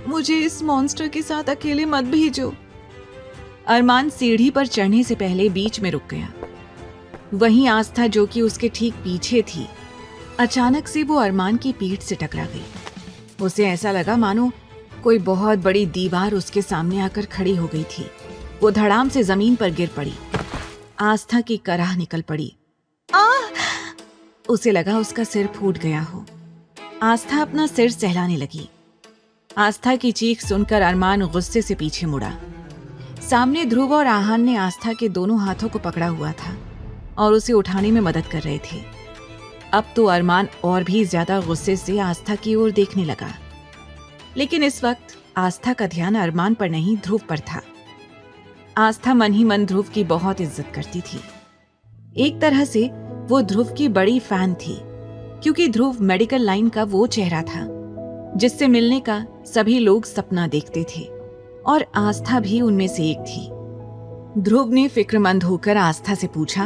मुझे इस मॉन्स्टर के साथ अकेले मत भेजो। अरमान सीढ़ी पर चढ़ने से पहले बीच में रुक गया। वहीं आस्था, जो कि उसके ठीक पीछे थी, अचानक से वो अरमान की पीठ से टकरा गई। उसे ऐसा लगा मानो कोई बहुत बड़ी दीवार उसके सामने आकर खड़ी हो गई थी। वो धड़ाम से जमीन पर गिर पड़ी। आस्था की कराह निकल पड़ी। उसे लगा उसका सिर फूट गया हो। आस्था अपना सिर सहलाने लगी। आस्था की चीख सुनकर अरमान गुस्से से पीछे मुड़ा। सामने ध्रुव और आहान ने आस्था के दोनों हाथों को पकड़ा हुआ था और उसे उठाने में मदद कर रहे थे। अब तो अरमान और भी ज्यादा गुस्से से आस्था की ओर देखने लगा, लेकिन इस वक्त आस्था का ध्यान अरमान पर नहीं, ध्रुव पर था। आस्था मन ही मन ध्रुव की बहुत इज्जत करती थी। एक तरह से वो ध्रुव की बड़ी फैन थी, क्योंकि ध्रुव मेडिकल लाइन का वो चेहरा था जिससे मिलने का सभी लोग सपना देखते थे, और आस्था भी उनमें से एक थी। ध्रुव ने फिक्रमंद होकर आस्था से पूछा,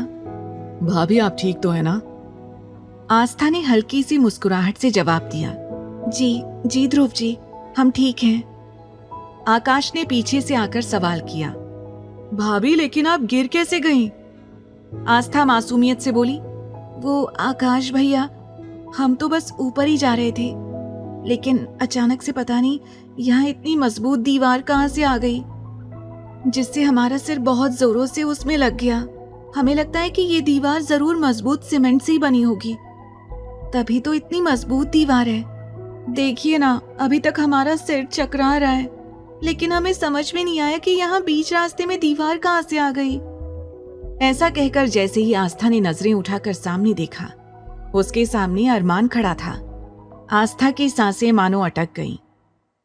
भाभी आप ठीक तो है ना? आस्था ने हल्की सी मुस्कुराहट से जवाब दिया, जी ध्रुव जी, हम ठीक हैं। आकाश ने पीछे से आकर सवाल किया, भाभी लेकिन आप गिर कैसे गईं? आस्था मासूमियत से बोली, वो आकाश भैया, हम तो बस ऊपर ही जा रहे थे, लेकिन अचानक से पता नहीं यहाँ इतनी मजबूत दीवार कहाँ से आ गई, जिससे हमारा सिर बहुत जोरों से उसमें लग गया। हमें लगता है कि ये दीवार जरूर मजबूत सीमेंट से ही बनी होगी, तभी तो इतनी मजबूत दीवार है। देखिए ना, अभी तक हमारा सिर चकरा रहा है, लेकिन हमें समझ में नहीं आया कि यहाँ बीच रास्ते में दीवार कहाँ से आ गई। ऐसा कहकर जैसे ही आस्था ने नजरें उठाकर सामने देखा, उसके सामने अरमान खड़ा था। आस्था की सांसें मानो अटक गईं।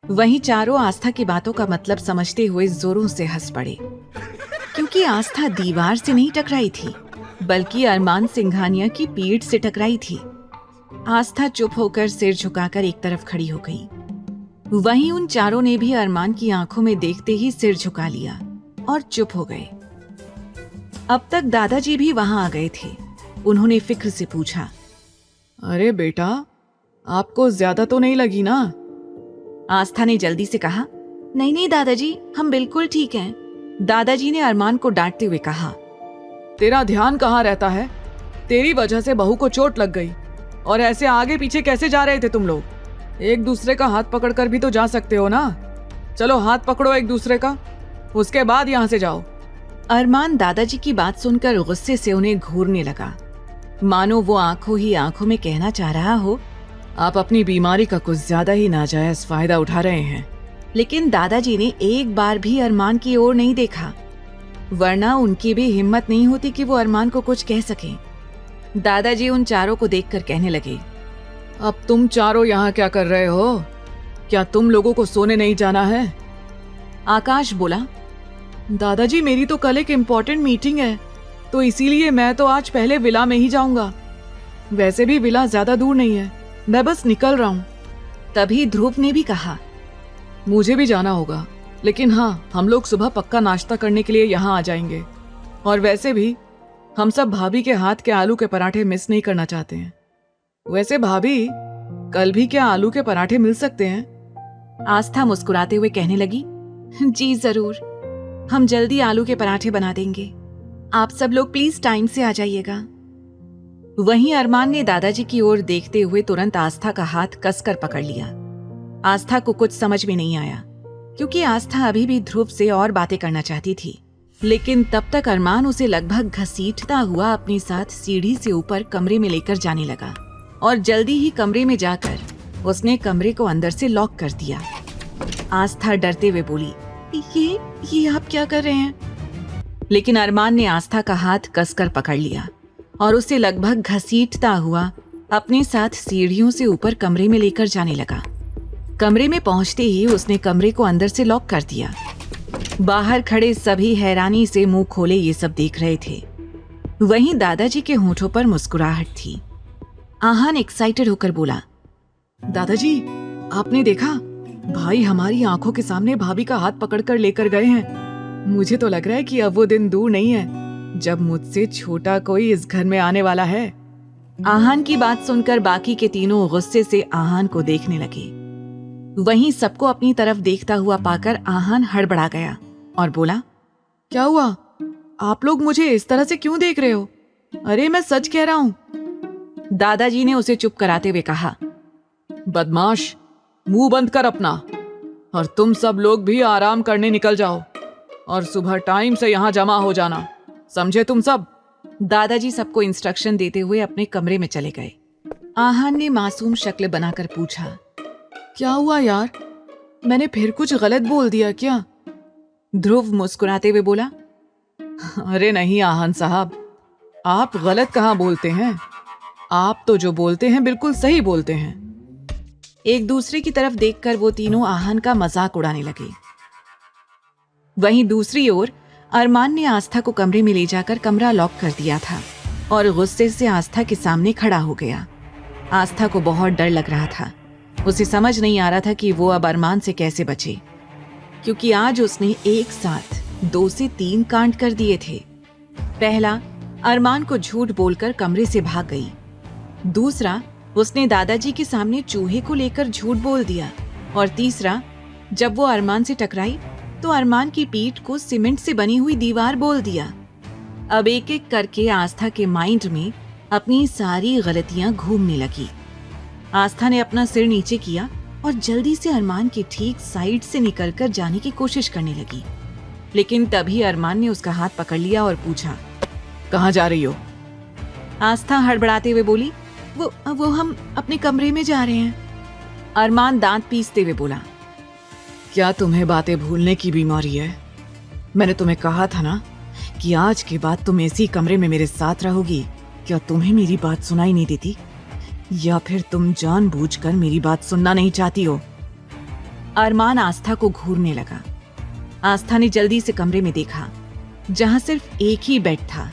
वहीं चारों आस्था की बातों का मतलब समझते हुए जोरों से हंस पड़े, क्योंकि आस्था दीवार से नहीं टकराई थी, बल्कि अरमान सिंघानिया की पीठ से टकराई थी। आस्था चुप होकर सिर झुकाकर एक तरफ खड़ी हो गई। वहीं उन चारों ने भी अरमान की आंखों में देखते ही सिर झुका लिया और चुप हो गए। अब तक दादाजी भी वहां आ गए थे। उन्होंने फिक्र से पूछा, अरे बेटा, आपको ज्यादा तो नहीं लगी ना? आस्था ने जल्दी से कहा, नहीं नहीं दादाजी, हम बिल्कुल ठीक हैं। दादाजी ने अरमान को डांटते हुए कहा, तेरा ध्यान कहाँ रहता है? तेरी वजह से बहू को चोट लग गई और ऐसे आगे पीछे कैसे जा रहे थे तुम लोग? एक दूसरे का हाथ पकड़कर भी तो जा सकते हो ना। चलो हाथ पकड़ो एक दूसरे का, उसके बाद यहाँ से जाओ। अरमान दादाजी की बात सुनकर गुस्से से उन्हें घूरने लगा, मानो वो आंखों ही आंखों में कहना चाह रहा हो, आप अपनी बीमारी का कुछ ज्यादा ही नाजायज फायदा उठा रहे हैं। लेकिन दादाजी ने एक बार भी अरमान की ओर नहीं देखा, वरना उनकी भी हिम्मत नहीं होती कि वो अरमान को कुछ कह सकें। दादाजी उन चारों को देखकर कहने लगे, अब तुम चारों यहाँ क्या कर रहे हो? क्या तुम लोगों को सोने नहीं जाना है? आकाश बोला, दादाजी मेरी तो कल एक इम्पोर्टेंट मीटिंग है, तो इसीलिए मैं तो आज पहले विला में ही जाऊंगा। वैसे भी विला ज्यादा दूर नहीं है, मैं बस निकल रहा हूँ। तभी ध्रुव ने भी कहा, मुझे भी जाना होगा, लेकिन हाँ, हम लोग सुबह पक्का नाश्ता करने के लिए यहाँ आ जाएंगे। और वैसे भी हम सब भाभी के हाथ के आलू के पराठे मिस नहीं करना चाहते हैं। वैसे भाभी, कल भी क्या आलू के पराठे मिल सकते हैं? आस्था मुस्कुराते हुए कहने लगी, जी जरूर, हम जल्दी आलू के पराठे बना देंगे। आप सब लोग प्लीज टाइम से आ जाइएगा। वहीं अरमान ने दादाजी की ओर देखते हुए तुरंत आस्था का हाथ कसकर पकड़ लिया। आस्था को कुछ समझ में नहीं आया, क्योंकि आस्था अभी भी ध्रुव से और बातें करना चाहती थी। लेकिन तब तक अरमान उसे लगभग घसीटता हुआ अपने साथ सीढ़ी से ऊपर कमरे में लेकर जाने लगा और जल्दी ही कमरे में जाकर उसने कमरे को अंदर से लॉक कर दिया। आस्था डरते हुए बोली, ये आप क्या कर रहे हैं? लेकिन अरमान ने आस्था का हाथ कसकर पकड़ लिया और उसे लगभग घसीटता हुआ अपने साथ सीढ़ियों से ऊपर कमरे में लेकर जाने लगा। कमरे में पहुंचते ही उसने कमरे को अंदर से लॉक कर दिया। बाहर खड़े सभी हैरानी से मुंह खोले ये सब देख रहे थे। वहीं दादाजी के होठों पर मुस्कुराहट थी। आहान एक्साइटेड होकर बोला, दादाजी, आपने देखा? भाई हमारी आंखों के सामने भाभी का हाथ पकड़कर लेकर गए हैं। मुझे तो लग रहा है कि अब वो दिन दूर नहीं है जब मुझसे छोटा कोई इस घर में आने वाला है। आहान की बात सुनकर बाकी के तीनों गुस्से से आहान को देखने लगे। वहीं सबको अपनी तरफ देखता हुआ पाकर आहान हड़बड़ा गया और बोला, क्या हुआ? आप लोग मुझे इस तरह से क्यों देख रहे हो? अरे मैं सच कह रहा हूं। दादाजी ने उसे चुप कराते हुए कहा, बदमाश, मुंह बंद कर अपना, और तुम सब लोग भी आराम करने निकल जाओ और सुबह टाइम से यहाँ जमा हो जाना, समझे तुम सब? दादाजी सबको इंस्ट्रक्शन देते हुए अपने कमरे में चले गए। आहान ने मासूम शक्ल बनाकर पूछा, क्या हुआ यार? मैंने फिर कुछ गलत बोल दिया क्या? ध्रुव मुस्कुराते हुए बोला, अरे नहीं आहान साहब, आप गलत कहाँ बोलते हैं? आप तो जो बोलते हैं बिल्कुल सही बोलते हैं। एक दूसरे की तरफ देखकर वो तीनों आहान का मजाक उड़ाने लगे। वहीं दूसरी ओर अरमान ने आस्था को कमरे में ले जाकर कमरा लॉक कर दिया था और गुस्से से आस्था के सामने खड़ा हो गया। आस्था को बहुत डर लग रहा था। उसे समझ नहीं आ रहा था कि वो अब अरमान से कैसे बचे, क्योंकि आज उसने एक साथ 2 से 3 कांड कर दिए थे। पहला, अरमान को झूठ बोलकर कमरे से भाग गई। दूसरा, उसने दादाजी के सामने चूहे को लेकर झूठ बोल दिया। और तीसरा, जब वो अरमान से टकराई तो अरमान की पीठ को सीमेंट से बनी हुई दीवार बोल दिया। अब एक एक करके आस्था के माइंड में अपनी सारी गलतियां घूमने लगी। आस्था ने अपना सिर नीचे किया और जल्दी से अरमान के ठीक साइड से निकलकर जाने की कोशिश करने लगी। लेकिन तभी अरमान ने उसका हाथ पकड़ लिया और पूछा, कहाँ जा रही हो? आस्था हड़बड़ाते हुए बोली, वो हम अपने कमरे में जा रहे हैं। अरमान दांत पीसते हुए बोला, क्या तुम्हें बातें भूलने की बीमारी है? मैंने तुम्हें कहा था ना कि आज के बाद तुम इसी कमरे में मेरे साथ रहोगी। क्या तुम्हें मेरी बात सुनाई नहीं देती, या फिर तुम जानबूझकर मेरी बात सुनना नहीं चाहती हो? अरमान आस्था को घूरने लगा। आस्था ने जल्दी से कमरे में देखा, जहां सिर्फ एक ही बेड था।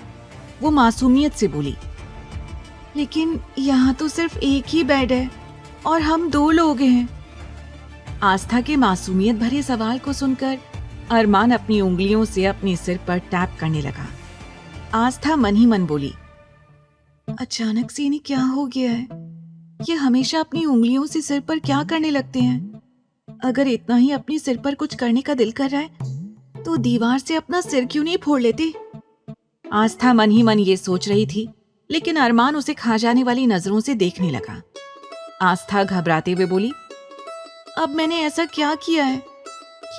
वो मासूमियत से बोली, लेकिन यहाँ तो सिर्फ एक ही बेड है और हम 2 लोग हैं। आस्था के मासूमियत भरे सवाल को सुनकर अरमान अपनी उंगलियों से अपने सिर पर टैप करने लगा। आस्था मन ही मन बोली, अचानक से इन्हें क्या हो गया है? ये हमेशा अपनी उंगलियों से सिर पर क्या करने लगते हैं? अगर इतना ही अपने सिर पर कुछ करने का दिल कर रहा है तो दीवार से अपना सिर क्यों नहीं फोड़ लेते? आस्था मन ही मन ये सोच रही थी, लेकिन अरमान उसे खा जाने वाली नजरों से देखने लगा। आस्था घबराते हुए बोली, अब मैंने ऐसा क्या किया है?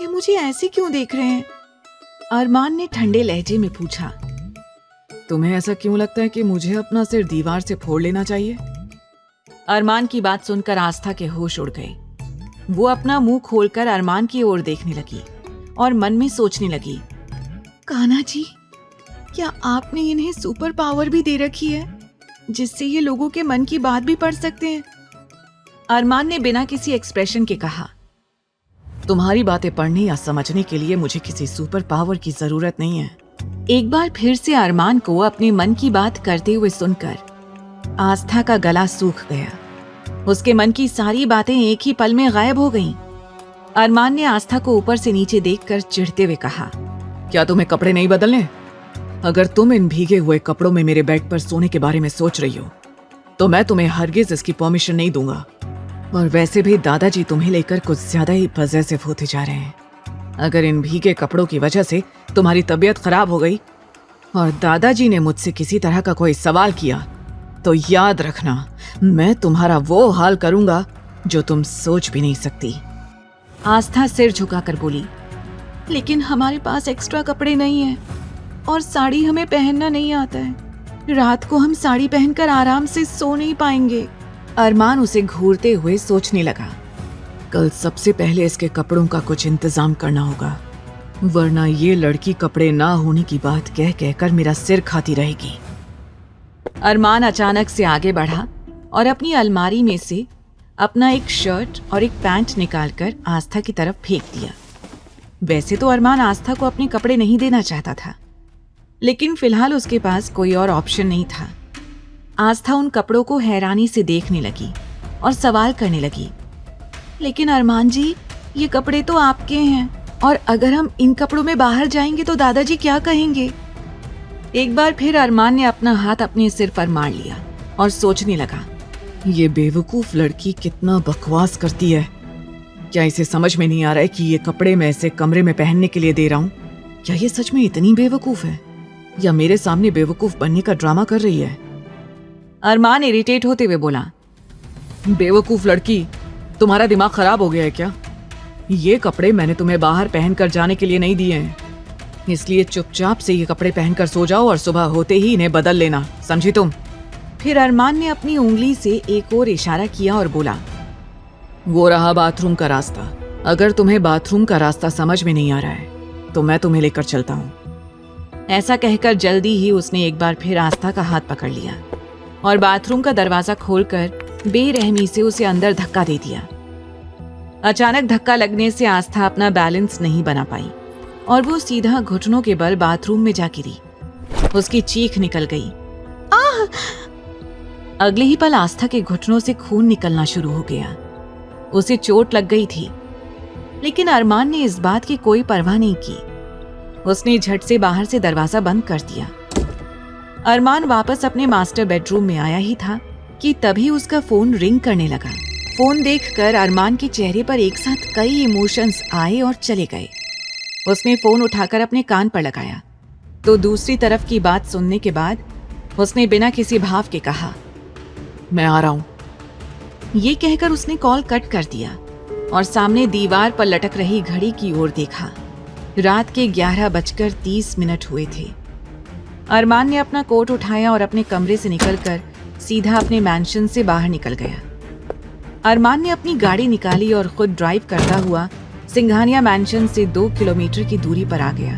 ये मुझे ऐसे क्यों देख रहे हैं? अरमान ने ठंडे लहजे में पूछा, तुम्हें ऐसा क्यों लगता है कि मुझे अपना सिर दीवार से फोड़ लेना चाहिए? अरमान की बात सुनकर आस्था के होश उड़ गए। वो अपना मुंह खोलकर अरमान की ओर देखने लगी और मन में सोचने लगी, कान्हा जी, क्या आपने इन्हें सुपर पावर भी दे रखी है जिससे ये लोगों के मन की बात भी पढ़ सकते हैं? अरमान ने बिना किसी एक्सप्रेशन के कहा, तुम्हारी बातें पढ़ने या समझने के लिए मुझे किसी सुपर पावर की जरूरत नहीं है। एक बार फिर से अरमान को अपने मन की बात करते हुए सुनकर आस्था का गला सूख गया। उसके मन की सारी बातें एक ही पल में गायब हो गईं। अरमान ने आस्था को ऊपर से नीचे देखकर चिढ़ते हुए कहा, क्या तुम्हें कपड़े नहीं बदलने? अगर तुम इन भीगे हुए कपड़ों में मेरे बेड पर सोने के बारे में सोच रही हो तो मैं तुम्हें हरगिज इसकी परमिशन नहीं दूंगा। और वैसे भी दादाजी तुम्हें लेकर कुछ ज्यादा ही पॉसेसिव होते जा रहे हैं। अगर इन भीगे कपड़ों की वजह से तुम्हारी तबीयत खराब हो गई और दादाजी ने मुझसे किसी तरह का कोई सवाल किया तो याद रखना, मैं तुम्हारा वो हाल करूंगा जो तुम सोच भी नहीं सकती। आस्था सिर झुकाकर बोली, लेकिन हमारे पास एक्स्ट्रा कपड़े नहीं हैं और साड़ी हमें पहनना नहीं आता है। रात को हम साड़ी पहनकर आराम से सो नहीं पाएंगे। अरमान उसे घूरते हुए सोचने लगा, कल सबसे पहले इसके कपड़ों का कुछ इंतजाम करना होगा, वरना ये लड़की कपड़े ना होने की बात कह कहकर मेरा सिर खाती रहेगी। अरमान अचानक से आगे बढ़ा और अपनी अलमारी में से अपना एक शर्ट और एक पैंट निकालकर आस्था की तरफ फेंक दिया। वैसे तो अरमान आस्था को अपने कपड़े नहीं देना चाहता था, लेकिन फिलहाल उसके पास कोई और ऑप्शन नहीं था। आस्था उन कपड़ों को हैरानी से देखने लगी और सवाल करने लगी, लेकिन अरमान जी, ये कपड़े तो आपके हैं और अगर हम इन कपड़ों में बाहर जाएंगे तो दादाजी क्या कहेंगे? एक बार फिर अरमान ने अपना हाथ अपने सिर पर मार लिया और सोचने लगा, ये बेवकूफ लड़की कितना बकवास करती है। क्या इसे समझ में नहीं आ रहा है कि ये कपड़े मैं इसे कमरे में पहनने के लिए दे रहा हूँ? क्या ये सच में इतनी बेवकूफ है या मेरे सामने बेवकूफ बनने का ड्रामा कर रही है? अरमान इरिटेट होते हुए बोला, बेवकूफ लड़की, तुम्हारा दिमाग खराब हो गया है क्या? ये कपड़े मैंने तुम्हें बाहर पहनकर जाने के लिए नहीं दिए हैं, इसलिए चुपचाप से ये कपड़े पहनकर सो जाओ और सुबह होते ही इन्हें बदल लेना, समझी तुम? फिर अरमान ने अपनी उंगली से एक और इशारा किया और बोला, वो रहा बाथरूम का रास्ता। अगर तुम्हें बाथरूम का रास्ता समझ में नहीं आ रहा है तो मैं तुम्हें लेकर चलता हूँ। ऐसा कहकर जल्दी ही उसने एक बार फिर आस्था का हाथ पकड़ लिया और बाथरूम का दरवाजा खोलकर बेरहमी से उसे अंदर धक्का दे दिया। अचानक धक्का लगने से आस्था अपना बैलेंस नहीं बना पाई और वो सीधा घुटनों के बल बाथरूम में जा गिरी। उसकी चीख निकल गई, आह! अगले ही पल आस्था के घुटनों से खून निकलना शुरू हो गया। उसे चोट लग गई थी, लेकिन अरमान ने इस बात की कोई परवाह नहीं की। उसने झट से बाहर से दरवाजा बंद कर दिया। अरमान वापस अपने मास्टर बेडरूम में आया ही था कि तभी उसका फोन रिंग करने लगा। फोन देखकर अरमान के चेहरे पर एक साथ कई इमोशंस आए और चले गए। उसने फोन उठाकर अपने कान पर लगाया तो दूसरी तरफ की बात सुनने के बाद उसने बिना किसी भाव के कहा, मैं आ रहा हूं। ये कहकर उसने कॉल कट कर दिया और सामने दीवार पर लटक रही घड़ी की ओर देखा। रात के 11:30 हुए थे। अरमान ने अपना कोट उठाया और अपने कमरे से निकलकर सीधा अपने मैंशन से बाहर निकल गया। अरमान ने अपनी गाड़ी निकाली और खुद ड्राइव करता हुआ सिंघानिया मैंशन से 2 किलोमीटर की दूरी पर आ गया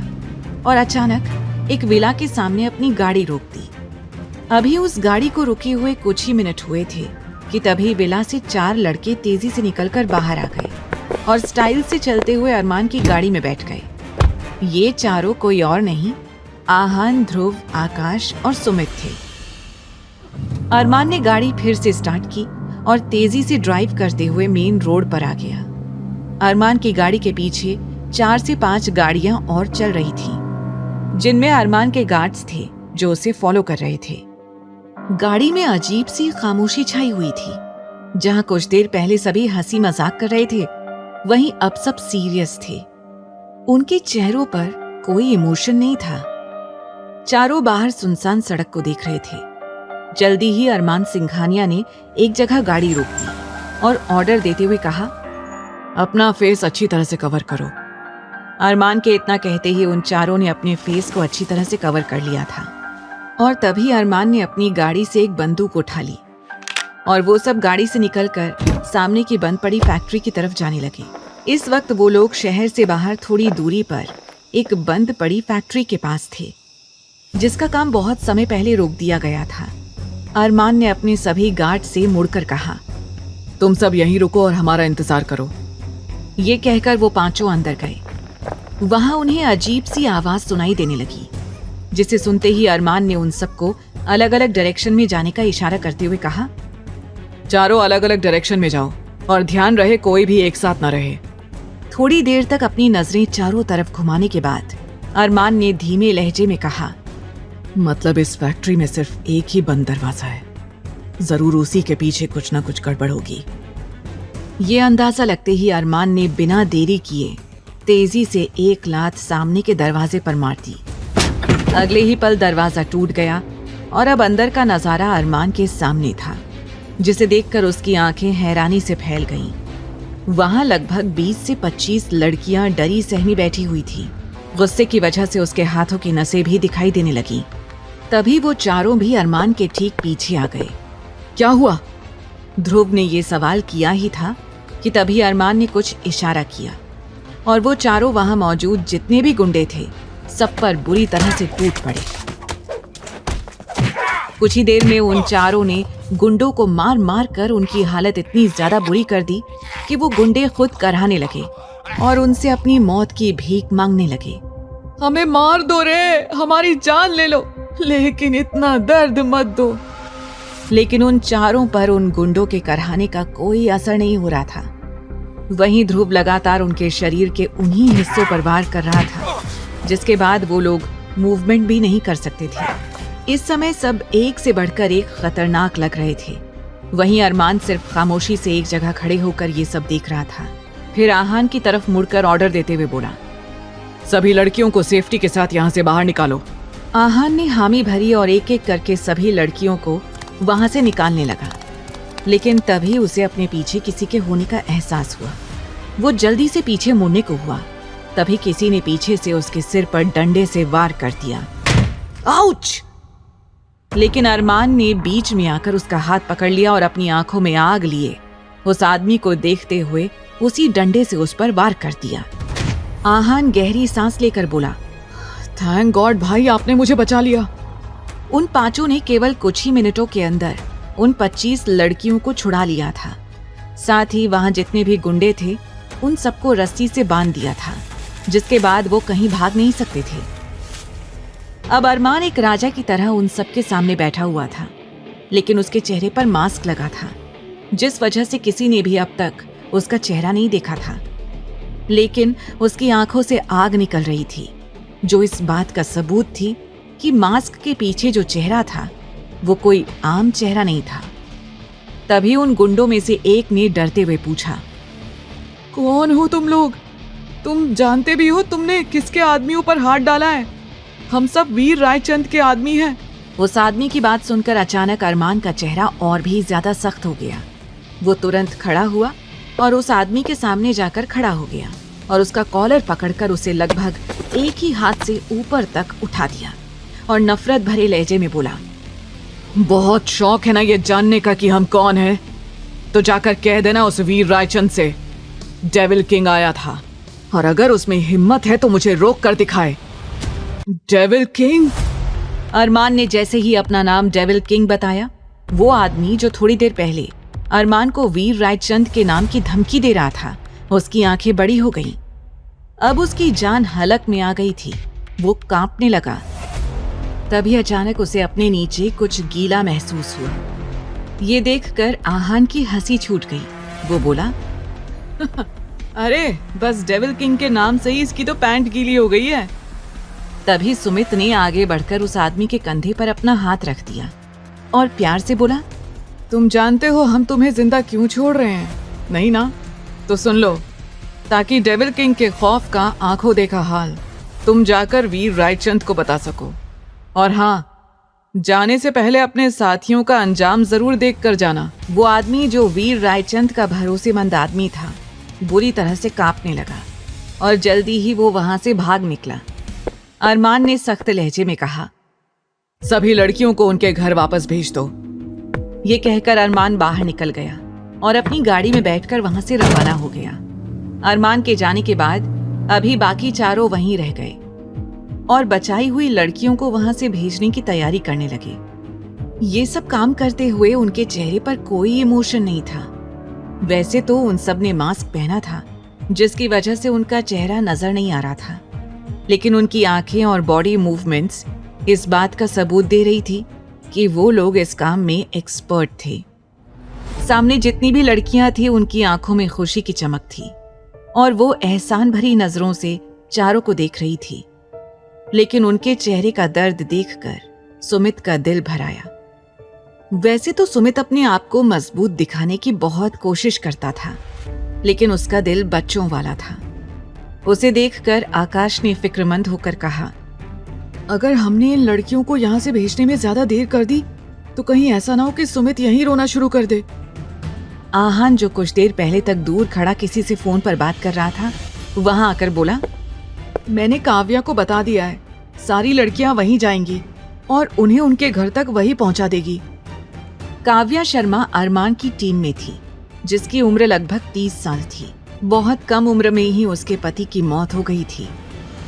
और अचानक एक विला के सामने अपनी गाड़ी रोक दी। अभी उस गाड़ी को रुके हुए कुछ ही मिनट हुए थे कि तभी विला से 4 लड़के तेजी से निकलकर बाहर आ गए और स्टाइल से चलते हुए अरमान की गाड़ी में बैठ गए। ये चारों कोई और नहीं, आहन, ध्रुव, आकाश और सुमित थे। अरमान ने गाड़ी फिर से स्टार्ट की और तेजी से ड्राइव करते हुए मेन रोड पर आ गया। अरमान की गाड़ी के पीछे 4 से 5 गाड़ियां और चल रही थीं, जिनमें अरमान के गार्ड्स थे जो उसे फॉलो कर रहे थे। गाड़ी में अजीब सी खामोशी छाई हुई थी। जहां कुछ देर पहले सभी हंसी मजाक कर रहे थे, वहीं अब सब सीरियस थे। उनके चेहरों पर कोई इमोशन नहीं था। चारों बाहर सुनसान सड़क को देख रहे थे। जल्दी ही अरमान सिंघानिया ने एक जगह गाड़ी रोक दी और ऑर्डर देते हुए कहा, अपना फेस अच्छी तरह से कवर करो। अरमान के इतना कहते ही उन चारों ने अपने फेस को अच्छी तरह से कवर कर लिया था। और तभी अरमान ने अपनी गाड़ी से एक बंदूक उठा ली और वो सब गाड़ी से निकलकर सामने की बंद पड़ी फैक्ट्री की तरफ जाने लगे। इस वक्त वो लोग शहर से बाहर थोड़ी दूरी पर एक बंद पड़ी फैक्ट्री के पास थे, जिसका काम बहुत समय पहले रोक दिया गया था। अरमान ने अपने सभी गार्ड से मुड़कर कहा, तुम सब यहीं रुको और हमारा इंतजार करो। ये कहकर वो पांचों अंदर गए। वहां उन्हें अजीब सी आवाज सुनाई देने लगी, जिसे सुनते ही अरमान ने उन सबको अलग अलग डायरेक्शन में जाने का इशारा करते हुए कहा, चारों अलग अलग डायरेक्शन में जाओ और ध्यान रहे कोई भी एक साथ न रहे। थोड़ी देर तक अपनी नजरें चारों तरफ घुमाने के बाद अरमान ने धीमे लहजे में कहा, मतलब इस फैक्ट्री में सिर्फ एक ही बंद दरवाजा है, जरूर उसी के पीछे कुछ ना कुछ गड़बड़ होगी। ये अंदाजा लगते ही अरमान ने बिना देरी किए तेजी से एक लात सामने के दरवाजे पर मार दी। अगले ही पल दरवाजा टूट गया और अब अंदर का नजारा अरमान के सामने था, जिसे देखकर उसकी आंखें हैरानी से फैल गईं। वहां लगभग 20 से 25 लड़कियां डरी सहमी बैठी हुई थी। गुस्से की वजह से उसके हाथों की नसें भी दिखाई देने लगीं। तभी वो चारों भी अरमान के ठीक पीछे आ गए। क्या हुआ? ध्रुव ने ये सवाल किया ही था कि तभी अरमान ने कुछ इशारा किया और वो चारों वहां मौजूद जितने भी गुंडे थे सब पर बुरी तरह से टूट पड़े। कुछ ही देर में उन चारों ने गुंडों को मार मार कर उनकी हालत इतनी ज्यादा बुरी कर दी कि वो गुंडे खुद कराहने लगे और उनसे अपनी मौत की भीख मांगने लगे। हमें मार दो रे, हमारी जान ले लो, लेकिन इतना दर्द मत दो। लेकिन उन चारों पर उन गुंडों के कराहने का कोई असर नहीं हो रहा था। वहीं ध्रुव लगातार उनके शरीर के उन्हीं हिस्सों पर वार कर रहा था, जिसके बाद वो लोग मूवमेंट भी नहीं कर सकते थे। इस समय सब एक से बढ़कर एक खतरनाक लग रहे थे। वहीं अरमान सिर्फ खामोशी से एक जगह खड़े होकर ये सब देख रहा था। फिर आहान की तरफ मुड़कर ऑर्डर देते हुए बोला, सभी लड़कियों को सेफ्टी के साथ यहाँ से बाहर निकालो। आहान ने हामी भरी और एक एक करके सभी लड़कियों को वहां से निकालने लगा, लेकिन तभी उसे अपने पीछे किसी के होने का एहसास हुआ। वो जल्दी से पीछे मुड़ने को हुआ, तभी किसी ने पीछे से उसके सिर पर डंडे से वार कर दिया। आउच! लेकिन अरमान ने बीच में आकर उसका हाथ पकड़ लिया और अपनी आंखों में आग लिए उस आदमी को देखते हुए उसी डंडे से उस पर वार कर दिया। आहान गहरी सांस लेकर बोला, थैंक गॉड भाई, आपने मुझे बचा लिया। उन पांचों ने केवल कुछ ही मिनटों के अंदर उन 25 लड़कियों को छुड़ा लिया था। साथ ही वहां जितने भी गुंडे थे उन सबको रस्सी से बांध दिया था, जिसके बाद वो कहीं भाग नहीं सकते थे। अब अरमान एक राजा की तरह उन सबके सामने बैठा हुआ था, लेकिन उसके चेहरे पर मास्क लगा था, जिस वजह से किसी ने भी अब तक उसका चेहरा नहीं देखा था। लेकिन उसकी आंखों से आग निकल रही थी, जो इस बात का सबूत थी कि मास्क के पीछे जो चेहरा था वो कोई आम चेहरा नहीं था। तभी उन गुंडों में से एक ने डरते हुए पूछा, कौन हो तुम लोग? तुम जानते भी हो तुमने किसके आदमियों पर हाथ डाला है? हम सब वीर रायचंद के आदमी हैं। उस आदमी की बात सुनकर अचानक अरमान का चेहरा और भी ज्यादा सख्त हो गया। वो तुरंत खड़ा हुआ और उस आदमी के सामने जाकर खड़ा हो गया और उसका कॉलर पकड़कर उसे लगभग एक ही हाथ से ऊपर तक उठा दिया और नफरत भरे लहजे में बोला, बहुत शौक है ना ये जानने का कि हम कौन हैं? तो जाकर कह देना उस वीर रायचंद से डेविल किंग आया था, और अगर उसमें हिम्मत है तो मुझे रोक कर दिखाए। Devil king? अरमान ने जैसे ही अपना नाम डेविल किंग बताया, वो आदमी जो थोड़ी देर पहले अरमान को वीर रायचंद के नाम की धमकी दे रहा था, उसकी आंखें बड़ी हो गईं। अब उसकी जान हलक में आ गई थी। वो कांपने लगा। तभी अचानक उसे अपने नीचे कुछ गीला महसूस हुआ। ये देखकर आहान की हंसी छूट गई। वो बोला, अरे बस डेविल किंग के नाम से ही इसकी तो पैंट गीली हो गई है। तभी सुमित ने आगे बढ़कर उस आदमी के कंधे पर अपना हाथ रख दिया और प्यार से बोला, तुम जानते हो हम तुम्हें जिंदा क्यों छोड़ रहे हैं, नहीं ना? तो सुन लो, ताकि डेविल किंग के खौफ का आंखों देखा हाल तुम जाकर वीर रायचंद को बता सको। और हाँ, जाने से पहले अपने साथियों का अंजाम जरूर देख कर जाना। वो आदमी जो वीर रायचंद का भरोसेमंद आदमी था बुरी तरह से कांपने लगा और जल्दी ही वो वहां से भाग निकला। अरमान ने सख्त लहजे में कहा, सभी लड़कियों को उनके घर वापस भेज दो। ये कहकर अरमान बाहर निकल गया और अपनी गाड़ी में बैठकर वहां से रवाना हो गया। अरमान के जाने के बाद अभी बाकी चारों वहीं रह गए और बचाई हुई लड़कियों को वहां से भेजने की तैयारी करने लगे। ये सब काम करते हुए उनके चेहरे पर कोई इमोशन नहीं था। वैसे तो उन सब ने मास्क पहना था जिसकी वजह से उनका चेहरा नजर नहीं आ रहा था, लेकिन उनकी आंखें और बॉडी मूवमेंट्स इस बात का सबूत दे रही थी कि वो लोग इस काम में एक्सपर्ट थे। सामने जितनी भी लड़कियां थी उनकी आंखों में खुशी की चमक थी और वो एहसान भरी नजरों से चारों को देख रही थी, लेकिन उनके चेहरे का दर्द देखकर सुमित का दिल भर आया। वैसे तो सुमित अपने आप को मजबूत दिखाने की बहुत कोशिश करता था, लेकिन उसका दिल बच्चों वाला था। उसे देखकर आकाश ने फिक्रमंद होकर कहा, अगर हमने इन लड़कियों को यहाँ से भेजने में ज्यादा देर कर दी तो कहीं ऐसा ना हो कि सुमित यहीं रोना शुरू कर दे। आहान जो कुछ देर पहले तक दूर खड़ा किसी से फोन पर बात कर रहा था वहां आकर बोला, मैंने काव्या को बता दिया है, सारी लड़कियां वहीं जाएंगी और उन्हें उनके घर तक वही पहुंचा देगी। काव्या शर्मा अरमान की टीम में थी, जिसकी उम्र लगभग 30 साल थी। बहुत कम उम्र में ही उसके पति की मौत हो गई थी,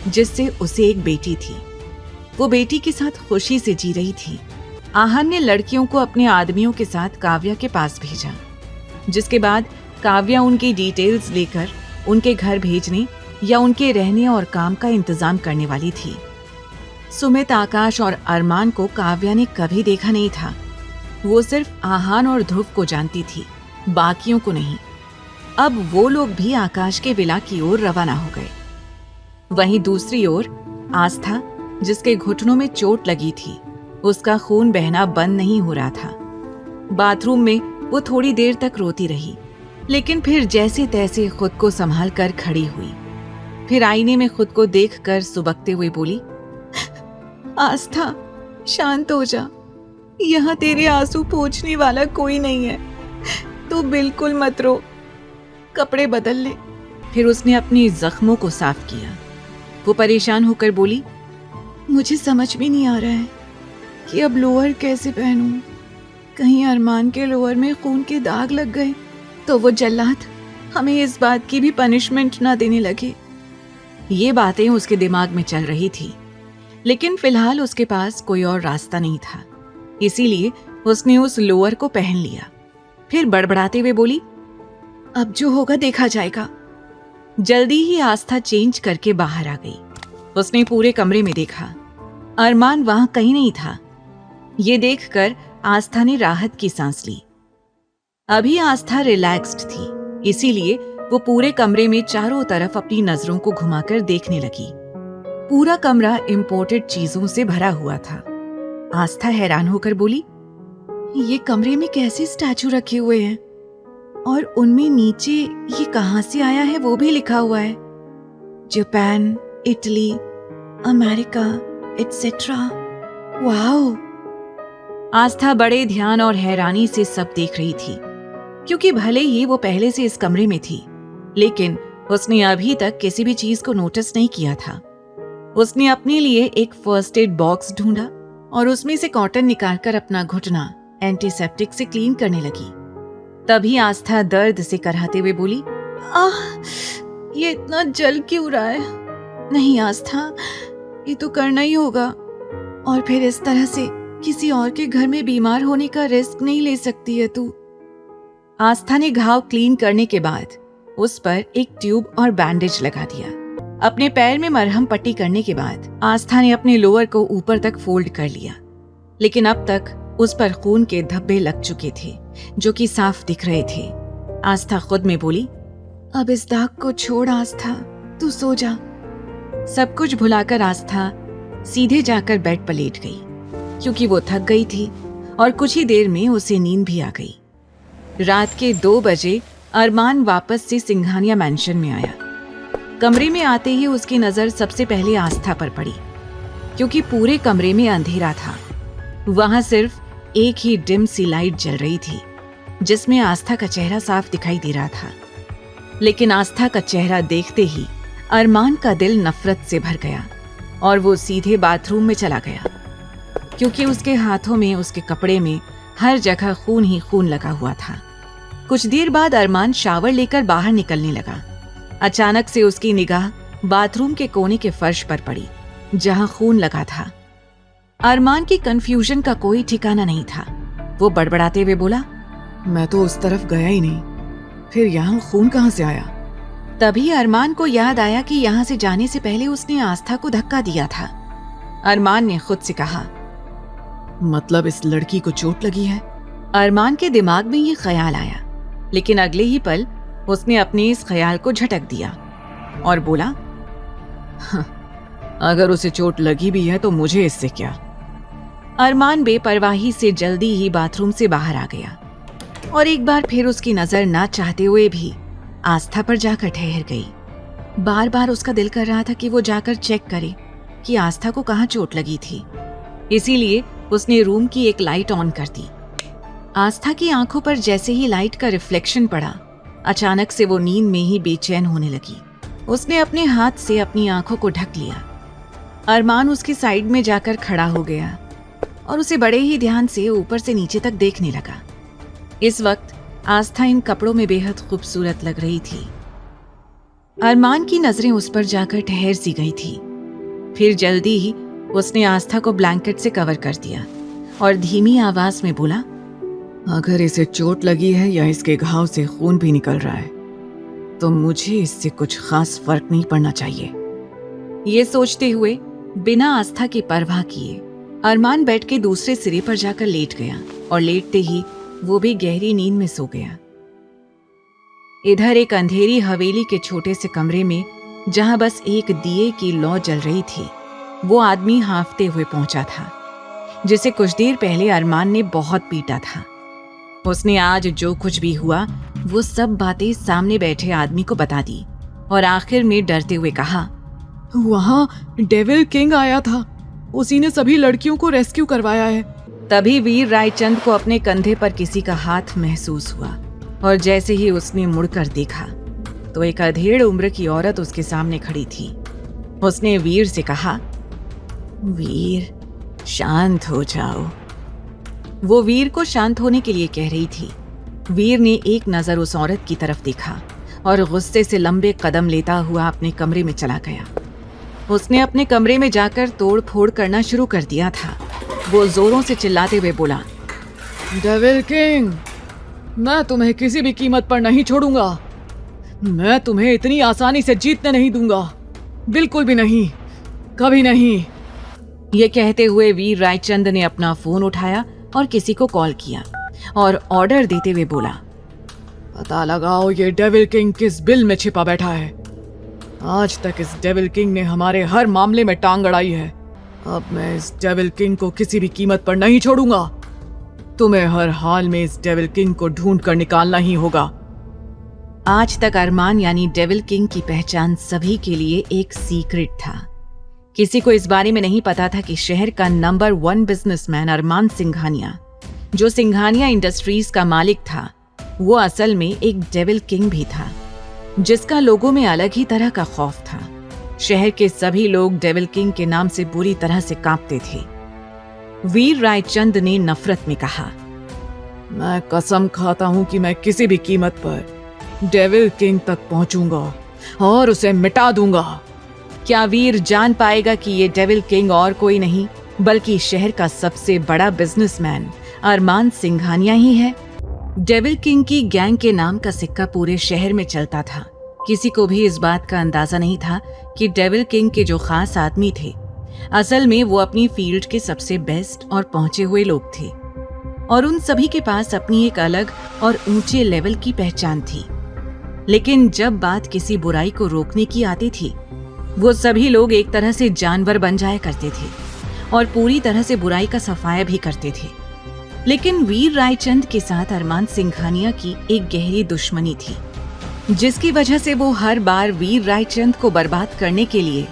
जिससे उसे एक बेटी थी। वो बेटी के साथ खुशी से जी रही थी। आहान ने लड़कियों को अपने आदमियों के साथ काव्या के पास भेजा, जिसके बाद काव्या उनकी डिटेल्स लेकर उनके घर भेजने या उनके रहने और काम का इंतजाम करने वाली थी। सुमित, आकाश और अरमान को काव्या ने कभी देखा नहीं था। वो सिर्फ आहान और ध्रुव को जानती थी, बाकियों को नहीं। अब वो लोग भी आकाश के विला की ओर रवाना हो गए। वहीं दूसरी ओर आस्था, जिसके घुटनों में चोट लगी थी, उसका खून बहना बंद नहीं हो रहा था। बाथरूम में वो थोड़ी देर तक रोती रही, लेकिन फिर जैसे तैसे खुद को संभाल कर खड़ी हुई। फिर आईने में खुद को देखकर सुबकते हुए बोली, आस्था शांत हो जा, यहाँ तेरे आंसू पोंछने वाला कोई नहीं है, तू बिल्कुल मत रो, कपड़े बदल ले। फिर उसने अपनी जख्मों को साफ किया। वो परेशान होकर बोली, मुझे समझ भी नहीं आ रहा है कि अब लोअर कैसे पहनूं। कहीं अरमान के लोअर में खून के दाग लग गए तो वो जल्लाद हमें इस बात की भी पनिशमेंट ना देने लगे। ये बातें उसके दिमाग में चल रही थी, लेकिन फिलहाल उसके पास कोई और रास्ता नहीं था, इसीलिए उसने उस लोअर को पहन लिया। फिर बड़बड़ाते हुए बोली, अब जो होगा देखा जाएगा। जल्दी ही आस्था चेंज करके बाहर आ गई। उसने पूरे कमरे में देखा, अरमान वहां कहीं नहीं था। ये देखकर आस्था ने राहत की सांस ली। अभी आस्था रिलैक्स्ड थी, इसीलिए वो पूरे कमरे में चारों तरफ अपनी नजरों को घुमाकर देखने लगी। पूरा कमरा इंपोर्टेड चीजों से भरा हुआ था। आस्था हैरान होकर बोली, ये कमरे में कैसे स्टैचू रखे हुए हैं और उनमें नीचे ये कहां से आया है वो भी लिखा हुआ है, Japan, Italy, America etcetera. Wow! Aastha बड़े ध्यान और हैरानी से सब देख रही थी, क्योंकि भले ही वो पहले से इस कमरे में थी, लेकिन उसने अभी तक किसी भी चीज को नोटिस नहीं किया था। उसने अपने लिए एक फर्स्ट एड बॉक्स ढूंढा और उसमें से कॉटन निकालकर अपना घुटना एंटीसेप्टिक से क्लीन करने लगी। तभी आस्था दर्द से कराहते हुए बोली, आह, ये इतना जल क्यों रहा है? नहीं आस्था, ये तो करना ही होगा, और फिर इस तरह से किसी और के घर में बीमार होने का रिस्क नहीं ले सकती है तू। आस्था ने घाव क्लीन करने के बाद उस पर एक ट्यूब और बैंडेज लगा दिया। अपने पैर में मरहम पट्टी करने के बाद आस्था ने अपने लोअर को ऊपर तक फोल्ड कर लिया, लेकिन अब तक उस पर खून के धब्बे लग चुके थे जो कि साफ दिख रहे थे। आस्था खुद में बोली, अब इस दाग को छोड़ आस्था, तू सो जा। सब कुछ भुलाकर आस्था सीधे जाकर बेड पर लेट गई, क्योंकि वो थक गई थी और कुछ ही देर में उसे नींद भी आ गई। रात के 2 बजे अरमान वापस से सिंघानिया मैंशन में आया। कमरे में आते ही उसकी नजर सबसे पहले आस्था पर पड़ी, क्योंकि पूरे कमरे में अंधेरा था। वहां सिर्फ एक ही डिम सी लाइट जल रही थी, जिसमें आस्था का चेहरा साफ दिखाई दे रहा था। लेकिन आस्था का चेहरा देखते ही अरमान का दिल नफरत से भर गया और वो सीधे बाथरूम में चला गया, क्योंकि उसके हाथों में, उसके कपड़े में हर जगह खून ही खून लगा हुआ था। कुछ देर बाद अरमान शावर लेकर बाहर निकलने लगा। अचानक से उसकी निगाह बाथरूम के कोने के फर्श पर पड़ी, जहां खून लगा था। अरमान की कंफ्यूजन का कोई ठिकाना नहीं था। वो बड़बड़ाते हुए बोला, मैं तो उस तरफ गया ही नहीं, फिर यहाँ खून कहाँ से आया? तभी अरमान को याद आया कि यहाँ से जाने से पहले उसने आस्था को धक्का दिया था। अरमान ने खुद से कहा, मतलब इस लड़की को चोट लगी है? अरमान के दिमाग में ये ख्याल आया, लेकिन अगले ही पल उसने अपने इस ख्याल को झटक दिया और बोला, अगर उसे चोट लगी भी है तो मुझे इससे क्या? अरमान बेपरवाही से जल्दी ही बाथरूम से बाहर आ गया और एक बार फिर उसकी नजर ना चाहते हुए भी आस्था पर जाकर ठहर गई। बार बार उसका दिल कर रहा था कि वो जाकर चेक करे कि आस्था को कहाँ चोट लगी थी। इसीलिए उसने रूम की एक लाइट ऑन कर दी। आस्था की आंखों पर जैसे ही लाइट का रिफ्लेक्शन पड़ा, अचानक से वो नींद में ही बेचैन होने लगी। उसने अपने हाथ से अपनी आंखों को ढक लिया। अरमान उसके साइड में जाकर खड़ा हो गया और उसे बड़े ही ध्यान से ऊपर से नीचे तक देखने लगा। इस वक्त आस्था इन कपड़ों में बेहद खूबसूरत लग रही थी। अरमान की नजरें उस पर जाकर ठहर सी गई थी। फिर जल्दी ही उसने आस्था को ब्लैंकेट से कवर कर दिया और धीमी आवाज में बोला, अगर इसे चोट लगी है या इसके घाव से खून भी निकल रहा है तो मुझे इससे कुछ खास फर्क नहीं पड़ना चाहिए। ये सोचते हुए बिना आस्था की परवाह किए अरमान बेड के दूसरे सिरे पर जाकर लेट गया और लेटते ही वो भी गहरी नींद में सो गया। इधर एक अंधेरी हवेली के छोटे से कमरे में, जहां बस एक दिए की लौ जल रही थी, वो आदमी हांफते हुए पहुंचा था, जिसे कुछ देर पहले अरमान ने बहुत पीटा था। उसने आज जो कुछ भी हुआ वो सब बातें सामने बैठे आदमी को बता दी और आखिर में डरते हुए कहा, वहां डेविल किंग आया था, उसी ने सभी लड़कियों को रेस्क्यू करवाया है। तभी वीर रायचंद को अपने कंधे पर किसी का हाथ महसूस हुआ और जैसे ही उसने मुड़कर देखा तो एक अधेड़ उम्र की औरत उसके सामने खड़ी थी। उसने वीर से कहा, वीर शांत हो जाओ। वो वीर को शांत होने के लिए कह रही थी। वीर ने एक नजर उस औरत की तरफ देखा और गुस्से से लंबे कदम लेता हुआ अपने कमरे में चला गया। उसने अपने कमरे में जाकर तोड़ फोड़ करना शुरू कर दिया था। वो जोरों से चिल्लाते हुए बोला, डेविल किंग, मैं तुम्हें किसी भी कीमत पर नहीं छोड़ूंगा। मैं तुम्हें इतनी आसानी से जीतने नहीं दूंगा, बिल्कुल भी नहीं, कभी नहीं। ये कहते हुए वीर रायचंद ने अपना फोन उठाया और किसी को कॉल किया और ऑर्डर देते हुए बोला, पता लगाओ ये डेविल किंग किस बिल में छिपा बैठा है। आज तक इस डेविल किंग ने हमारे हर मामले में टांग अड़ाई है। अब मैं इस डेविल किंग को किसी भी कीमत पर नहीं छोड़ूंगा। तुम्हें हर हाल में इस डेविल किंग को ढूंढ कर निकालना ही होगा। आज तक अरमान यानी डेविल किंग की पहचान सभी के लिए एक सीक्रेट था। किसी को इस बारे में नहीं पता था कि शहर का नंबर 1 बिजनेसमैन अरमान सिंघानिया, जो सिंघानिया इंडस्ट्रीज का मालिक था, वो असल में एक डेविल किंग भी था, जिसका लोगों में अलग ही तरह का खौफ था। शहर के सभी लोग डेविल किंग के नाम से बुरी तरह से कांपते थे। वीर रायचंद ने नफरत में कहा, मैं कसम खाता हूं कि मैं किसी भी कीमत पर डेविल किंग तक पहुंचूंगा और उसे मिटा दूंगा। क्या वीर जान पाएगा कि ये डेविल किंग और कोई नहीं बल्कि शहर का सबसे बड़ा बिजनेसमैन अरमान सिंघानिया ही है? डेविल किंग की गैंग के नाम का सिक्का पूरे शहर में चलता था। किसी को भी इस बात का अंदाजा नहीं था कि डेविल किंग के जो खास आदमी थे, असल में वो अपनी फील्ड के सबसे बेस्ट और पहुंचे हुए लोग थे और उन सभी के पास अपनी एक अलग और ऊंचे लेवल की पहचान थी। लेकिन जब बात किसी बुराई को रोकने की आती थी, वो सभी लोग एक तरह से जानवर बन जाया करते थे और पूरी तरह से बुराई का सफाया भी करते थे। लेकिन वीर रायचंद के साथ अरमान सिंघानिया की एक गहरी दुश्मनी थी, जिसकी वजह से वो हर बार वीर रायचंद को बर्बाद करने के लिए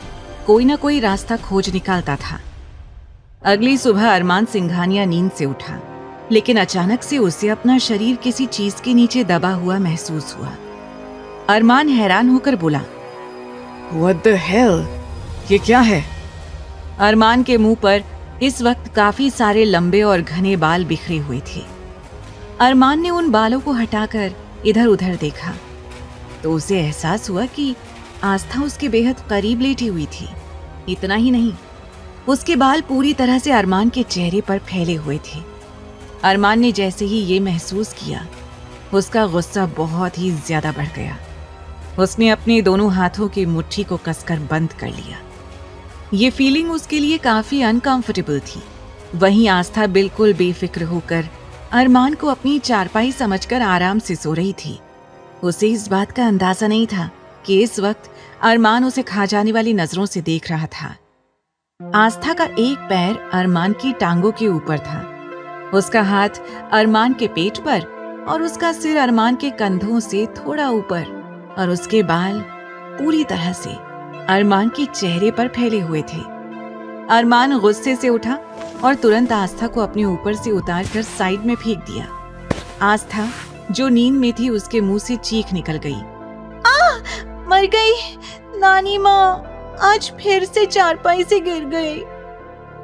कोई ना कोई रास्ता खोज निकालता था। अगली सुबह अरमान सिंघानिया नींद से उठा, लेकिन अचानक से उसे अपना शरीर किसी चीज के नीचे दबा हुआ महसूस हुआ। अरमान हैरान होकर बोला, What the hell? ये क्या है? अरमान के मुंह पर इस वक्त काफी सारे लंबे और घने बाल बिखरे हुए थे। अरमान ने उन बालों को हटाकर इधर उधर देखा तो उसे एहसास हुआ कि आस्था उसके बेहद करीब लेटी हुई थी। इतना ही नहीं, उसके बाल पूरी तरह से अरमान के चेहरे पर फैले हुए थे। अरमान ने जैसे ही ये महसूस किया, उसका गुस्सा बहुत ही ज्यादा बढ़ गया। उसने अपने दोनों हाथों की मुट्ठी को कसकर बंद कर लिया। ये फीलिंग उसके लिए काफी अनकंफर्टेबल थी। वहीं आस्था बिल्कुल बेफिक्र होकर अरमान को अपनी चारपाई समझकर आराम से सो रही थी। उसे इस बात का अंदाजा नहीं था कि इस वक्त अरमान उसे खा जाने वाली नजरों से देख रहा था। आस्था का एक पैर अरमान की टांगों के ऊपर था, उसका हाथ अरमान के पेट पर और उसका सिर अरमान के कंधों से थोड़ा ऊपर, और उसके बाल पूरी तरह से अरमान के चेहरे पर फैले हुए थे। अरमान गुस्से से उठा और तुरंत आस्था को अपने ऊपर से उतारकर साइड में फेंक दिया। आस्था जो नींद में थी, उसके मुंह से चीख निकल गई, मर गई नानी माँ, आज फिर से चारपाई से गिर गई।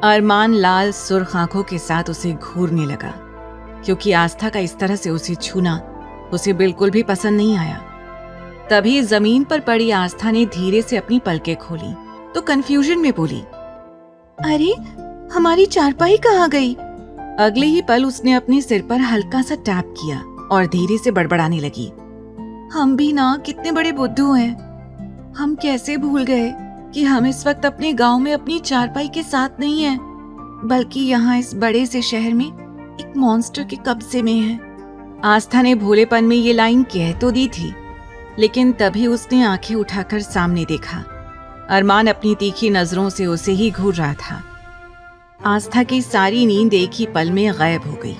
अरमान लाल सुर्ख आंखों के साथ उसे घूरने लगा, क्योंकि आस्था का इस तरह से उसे छूना उसे बिल्कुल भी पसंद नहीं आया। तभी जमीन पर पड़ी आस्था ने धीरे से अपनी पलकें खोली तो कंफ्यूजन में बोली, अरे हमारी चारपाई कहाँ गई? अगले ही पल उसने अपने सिर पर हल्का सा टैप किया और धीरे से बड़बड़ाने लगी, हम भी ना कितने बड़े बुद्धू हैं। हम कैसे भूल गए कि हम इस वक्त अपने गांव में अपनी चारपाई के साथ नहीं हैं, बल्कि यहाँ इस बड़े से शहर में एक मॉन्स्टर के कब्जे में है। आस्था ने भोलेपन में ये लाइन कह तो दी थी, लेकिन तभी उसने आंखें उठाकर सामने देखा। अरमान अपनी तीखी नजरों से उसे ही घूर रहा था। आस्था की सारी नींद एक ही पल में गायब हो गई।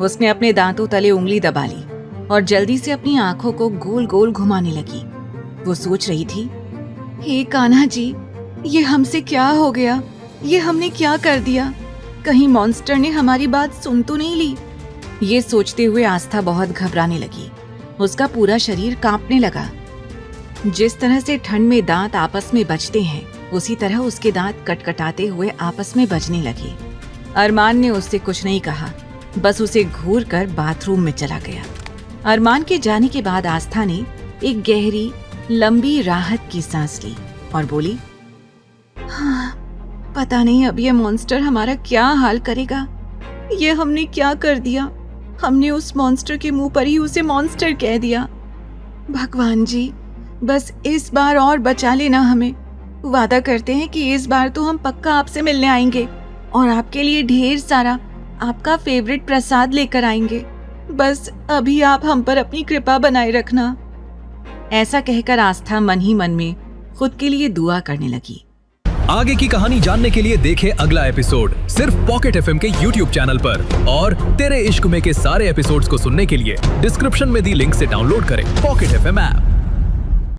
उसने अपने दांतों तले उंगली दबा ली और जल्दी से अपनी आंखों को गोल गोल घुमाने लगी। वो सोच रही थी, हे कान्हा जी, ये हमसे क्या हो गया? ये हमने क्या कर दिया? कहीं मॉन्स्टर ने हमारी बात सुन तो नहीं ली? ये सोचते हुए आस्था बहुत घबराने लगी। उसका पूरा शरीर कांपने लगा। जिस तरह से ठंड में दांत आपस में बजते हैं, उसी तरह उसके दांत कटकटाते हुए आपस में बजने लगे। अरमान ने उससे कुछ नहीं कहा, बस उसे घूर कर बाथरूम में चला गया। अरमान के जाने के बाद आस्था ने एक गहरी लंबी राहत की सांस ली और बोली, हाँ, पता नहीं अब ये मॉन्स्टर हमारा क्या हाल करेगा। ये हमने क्या कर दिया? हमने उस मॉन्स्टर के मुंह पर ही उसे मॉन्स्टर कह दिया। भगवान जी, बस इस बार और बचा लेना हमें। वादा करते हैं कि इस बार तो हम पक्का आपसे मिलने आएंगे और आपके लिए ढेर सारा आपका फेवरेट प्रसाद लेकर आएंगे। बस अभी आप हम पर अपनी कृपा बनाए रखना। ऐसा कहकर आस्था मन ही मन में खुद के लिए दुआ करने लगी। आगे की कहानी जानने के लिए देखें अगला एपिसोड सिर्फ पॉकेट एफएम के YouTube चैनल पर, और तेरे इश्क में के सारे एपिसोड्स को सुनने के लिए डिस्क्रिप्शन में दी लिंक से डाउनलोड करें पॉकेट एफएम ऐप।